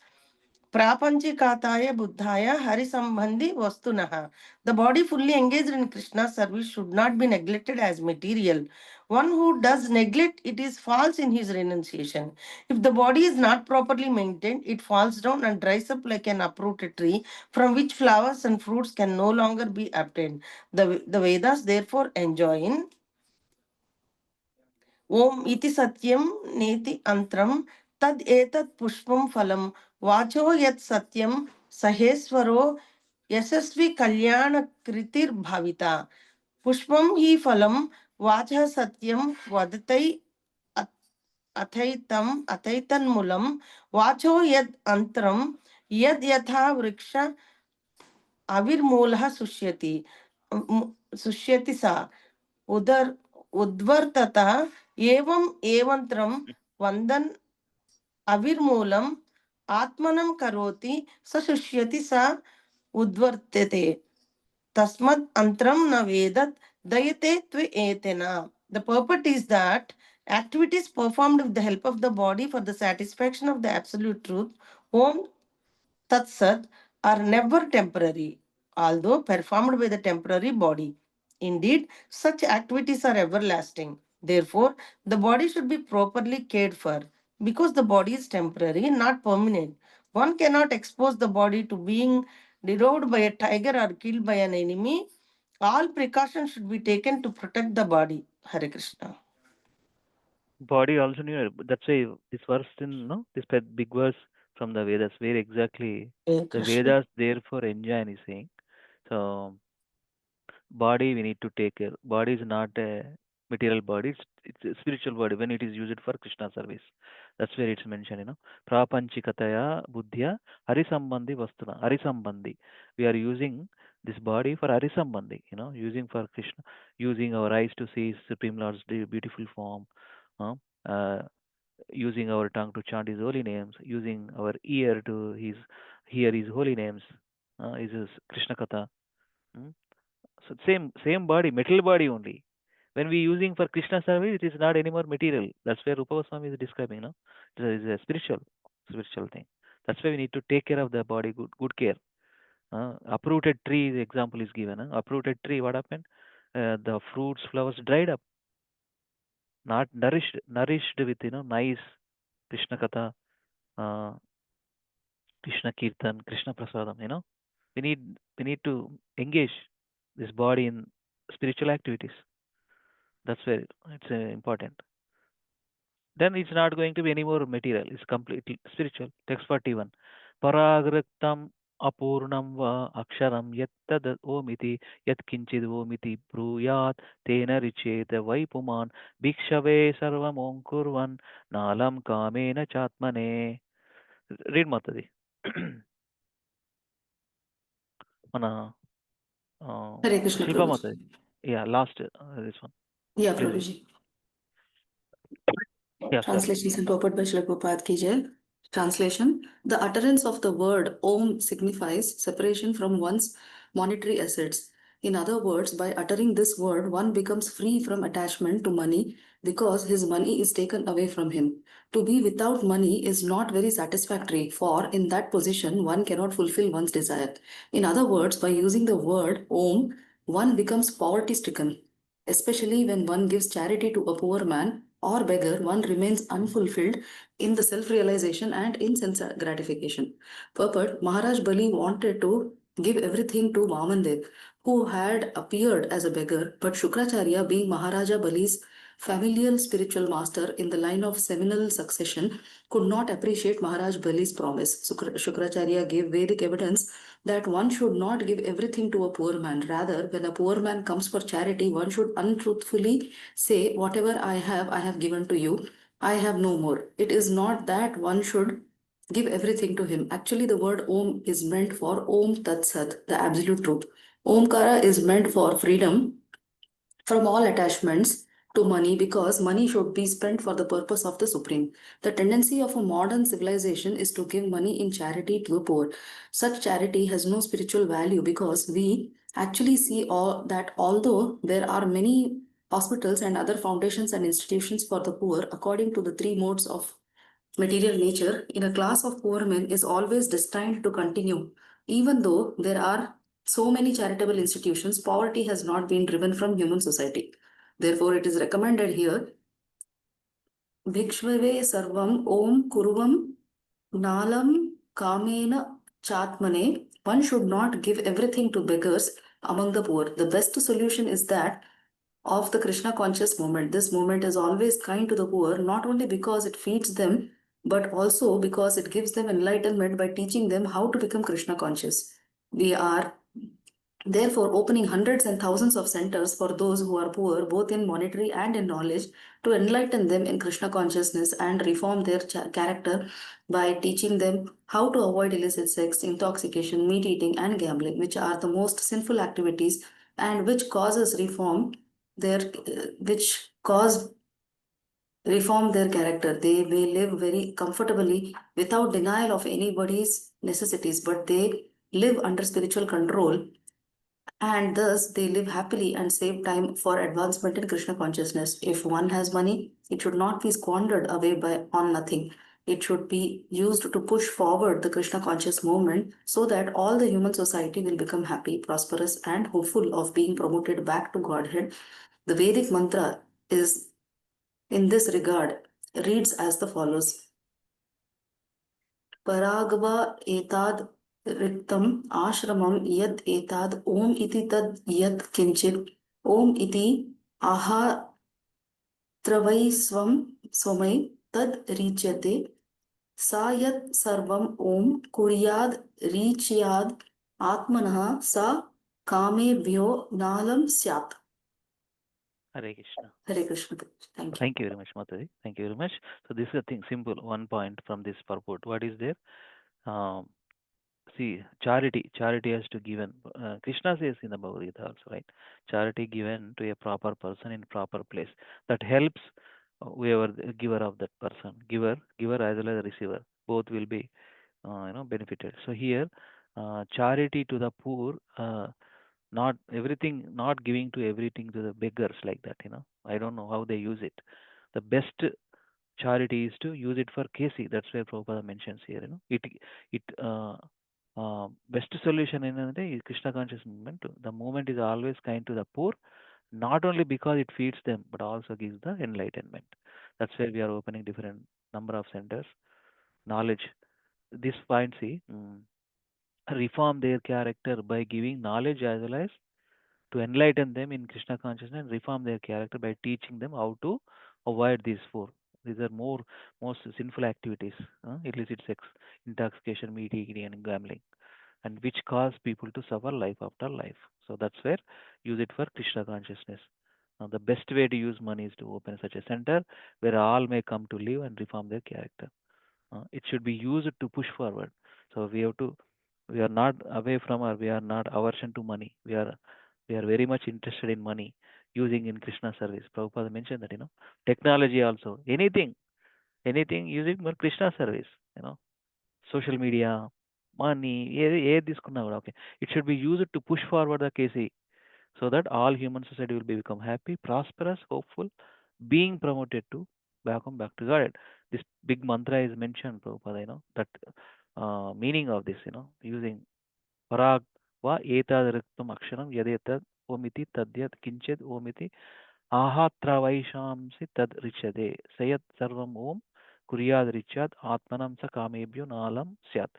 Prapanchikataya buddhaya harisambandhi vastunah. The body fully engaged in Krishna's service should not be neglected as material. One who does neglect it is false in his renunciation. If the body is not properly maintained, it falls down and dries up like an uprooted tree from which flowers and fruits can no longer be obtained. The Vedas therefore enjoin Om iti satyam neti antram tad etat pushpam phalam vacho yat satyam saheswaro yasasvi kalyana kritir bhavita. Pushpam hi phalam vacha satyam vadatai अथैतन Moolam वाचो यद अंतरम यद यथा वृक्ष आविर्मूलः सुष्यति सा उदर उद्वर्तता एवं एवंत्रम वंदन अविर्मूलम आत्मनं करोति स शुष्यति सा उद्वर्तते तस्मत् अंतरम न वेदत दयते त्वे एतेना. The purport is that activities performed with the help of the body for the satisfaction of the absolute truth, Om Tat Sat, are never temporary, although performed by the temporary body. Indeed, such activities are everlasting. Therefore, the body should be properly cared for. Because the body is temporary, not permanent, one cannot expose the body to being devoured by a tiger or killed by an enemy. All precautions should be taken to protect the body. Hare Krishna. Body also knew. That's why this verse in no this big verse from the Vedas, where exactly Hare the Krishna. Vedas therefore enjoin is saying. So body we need to take care. Body is not a material body. It's a spiritual body when it is used for Krishna service. That's where it's mentioned. Prapanchikataya buddhya harisambandhi vastuna. Harisambandhi. We are using this body for harisambandhi. Using for Krishna, using our eyes to see Supreme Lord's beautiful form. Uh, uh, Using our tongue to chant His holy names, using our ear to hear His holy names, is Krishna Katha. mm. So same body, material body only. When we using for Krishna service, it is not anymore material. That's where Rupa Goswami is describing. It is a spiritual thing. That's why we need to take care of the body, good care. Uprooted tree, the example is given. Uprooted tree, what happened? The fruits, flowers dried up, not nourished with nice Krishna Katha, uh, Krishna Kirtan, Krishna Prasadam. We need to engage this body in spiritual activities. That's where it's important. Then it's not going to be any more material. It's completely spiritual. Text 41. Paragraktam apurnam va aksharam yattad omiti yat kinchid omiti bruyat tena richeta vaipuman bhikshave sarvam onkurvan nalam kamena chatmane. Read Matadi. Mana Hare Krishna, Shilpa Prabhuji. Matadi. Yeah, last this one. Yeah, Please read. Prabhuji. Yeah, sorry. Translation and purport by Srila Prabhupada ki jai. Translation: the utterance of the word Om signifies separation from one's monetary assets. In other words, by uttering this word, one becomes free from attachment to money because his money is taken away from him. To be without money is not very satisfactory, for in that position one cannot fulfill one's desire. In other words, by using the word Om, one becomes poverty stricken. Especially when one gives charity to a poor man or beggar, one remains unfulfilled in the self-realization and in sense gratification. Purport: Maharaj Bali wanted to give everything to Vamandev, who had appeared as a beggar, but Shukracharya, being Maharaja Bali's familial spiritual master in the line of seminal succession, could not appreciate Maharaj Bali's promise. Shukracharya gave Vedic evidence that one should not give everything to a poor man. Rather, when a poor man comes for charity, one should untruthfully say, whatever I have given to you. I have no more. It is not that one should give everything to him. Actually, the word Om is meant for Om Tat Sat, the absolute truth. Omkara is meant for freedom from all attachments to money because money should be spent for the purpose of the Supreme. The tendency of a modern civilization is to give money in charity to the poor. Such charity has no spiritual value because we actually see all that although there are many hospitals and other foundations and institutions for the poor according to the three modes of material nature in a class of poor men is always destined to continue. Even though there are so many charitable institutions, poverty has not been driven from human society. Therefore, it is recommended here Bhikshvave sarvam om kuruvam nalam kamena chatmane. One should not give everything to beggars among the poor. The best solution is that of the Krishna conscious movement. This movement is always kind to the poor, not only because it feeds them, but also because it gives them enlightenment by teaching them how to become Krishna conscious. We are therefore opening hundreds and thousands of centers for those who are poor, both in monetary and in knowledge, to enlighten them in Krishna consciousness and reform their character by teaching them how to avoid illicit sex, intoxication, meat eating, and gambling, which are the most sinful activities and which causes reform their which cause reform their character. They may live very comfortably without denial of anybody's necessities, but they live under spiritual control, and thus they live happily and save time for advancement in Krishna consciousness. If one has money, it should not be squandered away by on nothing. It should be used to push forward the Krishna conscious movement so that all the human society will become happy, prosperous, and hopeful of being promoted back to Godhead. The Vedic mantra is in this regard reads as the follows. Paragava etad riktam ashramam yad etad om iti tad yad kinchit om iti aha travai swamai tad richyate sayat sarvam om kuryad richyad atmanah sa kamebhyo nalam syat. Hare Krishna. Hare Krishna. Thank you. Thank you very much, Mataji. Thank you very much. So this is a thing, simple one point from this purport. What is there? Um, See, charity has to given. Krishna says in the Bhagavad Gita also, right? Charity given to a proper person in proper place. That helps whoever the giver of that person, giver as well as receiver, both will be, benefited. So here, charity to the poor, not everything, not giving to everything to the beggars like that. I don't know how they use it. The best charity is to use it for KC. That's where Prabhupada mentions here. Best solution in Krishna conscious movement. The movement is always kind to the poor, not only because it feeds them, but also gives the enlightenment. That's where we are opening different number of centers. Knowledge. This point, see, reform their character by giving knowledge as well as to enlighten them in Krishna consciousness and reform their character by teaching them how to avoid these four. These are most sinful activities: illicit sex, intoxication, meat eating, and gambling, and which cause people to suffer life after life. So that's where use it for Krishna consciousness. The best way to use money is to open such a center where all may come to live and reform their character. It should be used to push forward. So we are not away from, or we are not aversion to money. We are very much interested in money using in Krishna service. Prabhupada mentioned that, technology also, anything using for Krishna service, social media, money, ఏది తీసుకున్నా కూడా okay. It should be used to push forward the KC so that all human society will become happy, prosperous, hopeful, being promoted to back to God. This big mantra is mentioned, Prabhupada, that meaning of this, using parag va etad riktam aksharam yadetad omiti tadyat kinched omiti ahatravaishamsi tad richade sayat sarvam om kuryad richad atmanam sa kamebhyo nalam syat.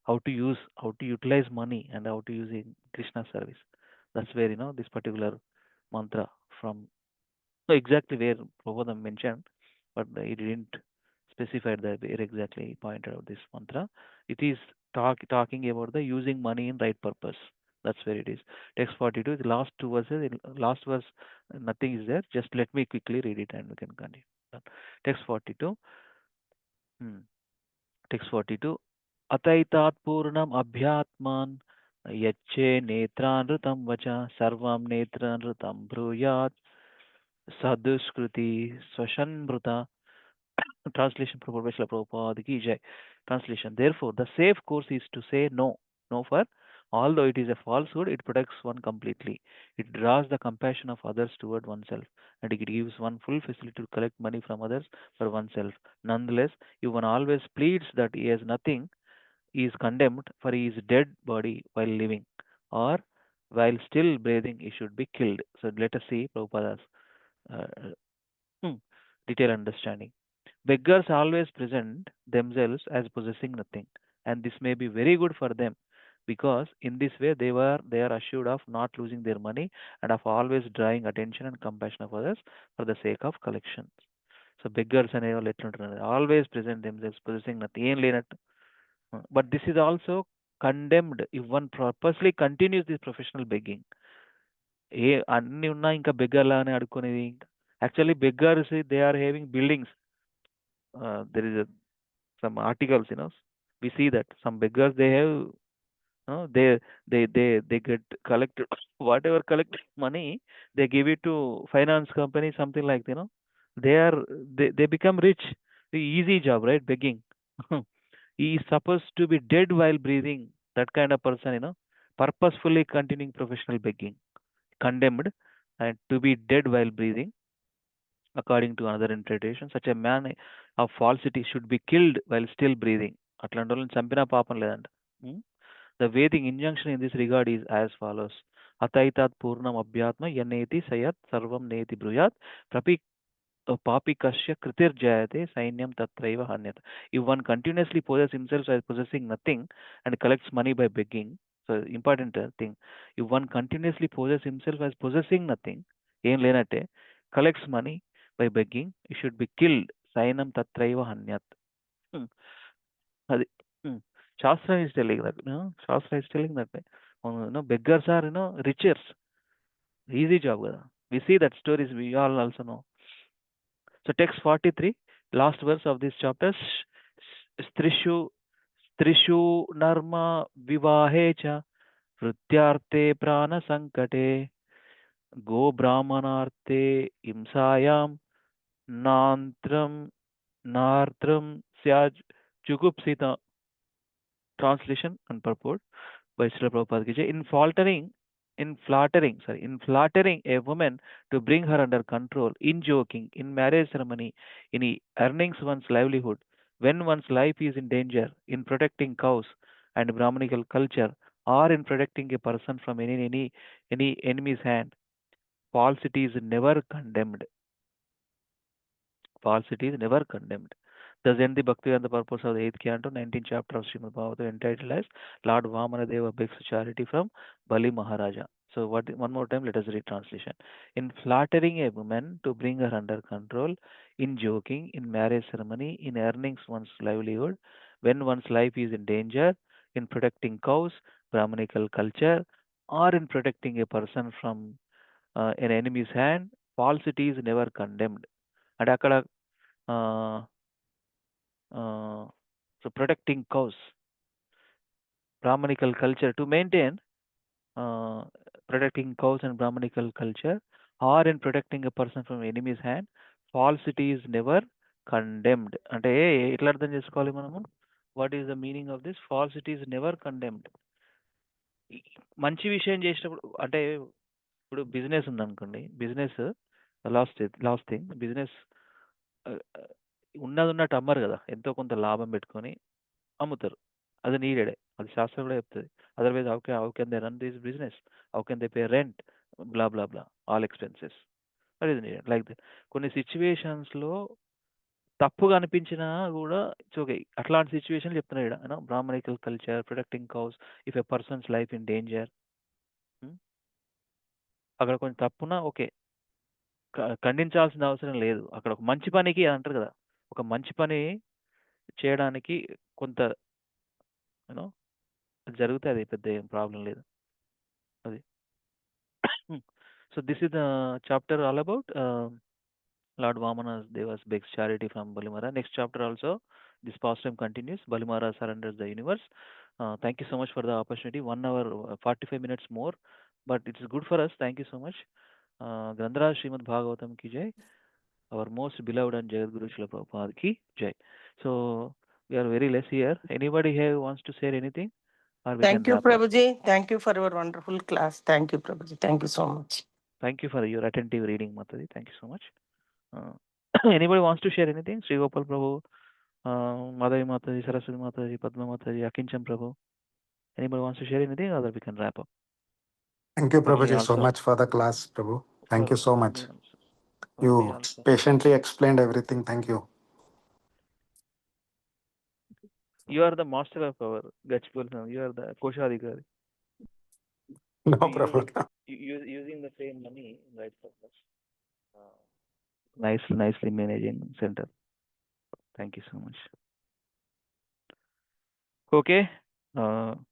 How to utilize money and how to use in Krishna service. That's where this particular mantra from, no, exactly where Prabhupada mentioned, but he didn't specify that where exactly he pointed out this mantra. It is talking about the using money in right purpose. That's where it is. Text 42, the last two verses, last verse, nothing is there. Just let me quickly read it and we can continue. Text 42. Hmm. Text 42. Ataitat purnam abhyatman yache netranrutam vacha sarvam netranrutam bruyat Sadhuskruti Swashanmruta. Translation Prabhupada Vaishnava Prabhupada ki jai. Translation. Therefore, the safe course is to say no. No for Although it is a falsehood, it protects one completely. It draws the compassion of others toward oneself, and it gives one full facility to collect money from others for oneself. Nonetheless, if one always pleads that he has nothing, he is condemned, for he is dead body while living, or while still breathing, he should be killed. So let us see Prabhupada's uh, hmm, detailed understanding. Beggars always present themselves as possessing nothing, and this may be very good for them because in this way they are assured of not losing their money and of always drawing attention and compassion of others for the sake of collections. So beggars and always present themselves possessing nothing. ఏం లేనట్టు. But this is also condemned if one purposely continues this professional begging. అన్ని ఉన్నా ఇంకా బెగ్గర్లా అని అడుక్కునేది. Actually beggars they are having buildings. There is some articles, we see that some beggars they have, they get collected whatever collected money, they give it to finance company, something like, they are they become rich. The easy job, right? Begging. He is supposed to be dead while breathing. That kind of person, purposefully continuing professional begging, condemned, and to be dead while breathing. According to another interpretation, such a man of falsity should be killed while still breathing. అట్లాంటి వాళ్ళని చంపినా పాపం లేదంట. Hmm? The Vedic injunction in this regard is as follows. Ataitat purnam abhyatma yaneti sayat sarvam neti bruyat prapi papikasya kritir jayate sainyam tatraiva hanyat. If one continuously possesses himself as possessing nothing and collects money by begging, so important thing, if one continuously possesses himself as possessing nothing, ఏం లేనట్టే, collects money by begging, he should be killed. Sainam tatraiva hanyat. Hmm. అది. Hmm. Shastra is telling that. Shastra is telling that. Beggars are, riches. Easy job. We see that stories. We all also know. So text 43, last verse of this chapter. Strishu Strishu narma vivahe cha vrityarte prana sankate go brahmanarte imsayam nantram nartram syaj jugupsita. Translation and purport by Srila Prabhupada ki jai. In flattering a woman to bring her under control, in joking, in marriage ceremony, in earning one's livelihood, when one's life is in danger, in protecting cows and Brahmanical culture, or in protecting a person from any enemy's hand, falsity is never condemned. Falsity is never condemned. Thus end the Bhakti and the purpose of the 8th canto, 19th chapter of Srimad Bhagavatam, entitled as Lord Vamanadeva begs charity from Bali Maharaja. So one more time, let us read translation. In flattering a woman to bring her under control, in joking, in marriage ceremony, in earning one's livelihood, when one's life is in danger, in protecting cows, Brahmanical culture, or in protecting a person from an enemy's hand, falsity is never condemned. And అక్కడ so protecting cows, Brahmanical culture, to maintain protecting cows and Brahmanical culture, or in protecting a person from enemy's hand, falsity is never condemned. అంటే ఎట్లా అర్థం చేసుకోవాలి మనము? What is the meaning of this? Falsity is never condemned. మంచి విషయం చేసినప్పుడు, అంటే ఇప్పుడు బిజినెస్ ఉందనుకోండి, బిజినెస్ లాస్ట్ థింగ్, బిజినెస్ ఉన్నది ఉన్నట్టు అమ్మరు కదా, ఎంతో కొంత లాభం పెట్టుకొని అమ్ముతారు. అది నీడెడే, అది శాస్త్రం కూడా చెప్తుంది. Otherwise how can they run this business, how can they pay rent, blah blah blah, all expenses, that is needed. Like that కొన్ని సిచ్యువేషన్స్లో తప్పుగా అనిపించినా కూడా ఇట్స్ ఓకే. అట్లాంటి సిచ్యువేషన్ చెప్తున్నాడు ఇక్కడ, Brahminical culture, protecting cows, if a persons life in danger, అక్కడ కొంచెం తప్పున ఓకే, ఖండించాల్సిన అవసరం లేదు. అక్కడ ఒక మంచి పనికి అంటారు కదా, ఒక మంచి పని చేయడానికి కొంత యూనో జరిగితే అది పెద్ద ఏం ప్రాబ్లం లేదు. అది. So this is the chapter all about Lord Vamana Devas begs charity from Balimara. Next chapter also, this pastime continues. Balimara surrenders the universe. Thank you so much for the opportunity. 1 hour, 45 minutes more, but it is good for us. Thank you so much. Grandraj Srimad Bhagavatam ki jai. Our most beloved and Jagat Guru Srila Prabhupada ki jai. So we are very less here. Anybody here wants to say anything? or we Thank can you, wrap up. Prabhuji. Thank you for your wonderful class. Thank you, Prabhuji. Thank you so much. Thank you for your attentive reading, Mataji. Thank you so much. Anybody wants to share anything? Sri Gopal Prabhu, Madhavi Mataji, Saraswati Mataji, Padma Mataji, Akinchan Prabhu. Anybody wants to share anything, or we can wrap up? Thank you, For me Prabhuji, so also. much for the class, Prabhu. Thank you so For much. me also. For me You also. patiently explained everything. Thank you. You are the master of our Gachibowli. You are the Koshadhikari. No, Prabhu. Using the same money, right purpose. Nicely managing center. Thank you so much. Okay.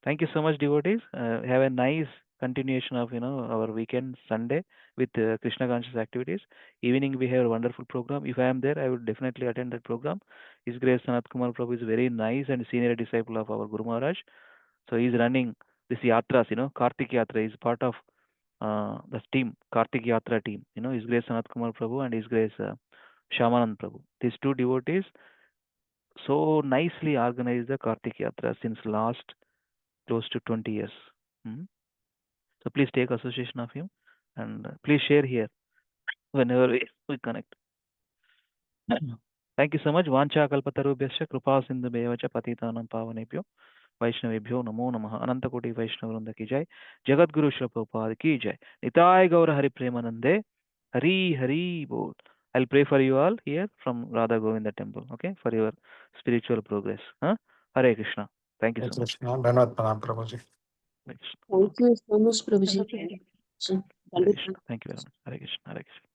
Thank you so much, devotees. Have a nice continuation of our weekend Sunday with Krishna conscious activities. Evening we have a wonderful program. If I am there, I would definitely attend that program. His Grace Sanat Kumar Prabhu is very nice and senior disciple of our Guru Maharaj. So he is running this yatras. Kartik Yatra is part of the team, Kartik Yatra team. His Grace Sanat Kumar Prabhu and His Grace Shamanand Prabhu. These two devotees so nicely organized the Kartik Yatra since last close to 20 years. So please take association of him and please share here whenever we connect. Thank you so much. Vancha kalpatarubhyasya kripa sindhubheva cha patitanam pavanebhyo वैष्णवेभ्यो नमो नमः अनंत कोटि वैष्णव वृंद की जय जगत गुरु श्री प्रभुपाद की जय निताय गौर हरि प्रेमानंदे हरि हरि बोल. I'll pray for you all here from Radha Govinda temple, okay, for your spiritual progress. Hare Krishna. Thank you so much. Dhanwad Pranam, Prabhuji. Thank you so much, Prabhuji. Hare Krishna. Thank you very much. Hare Krishna. Hare Krishna.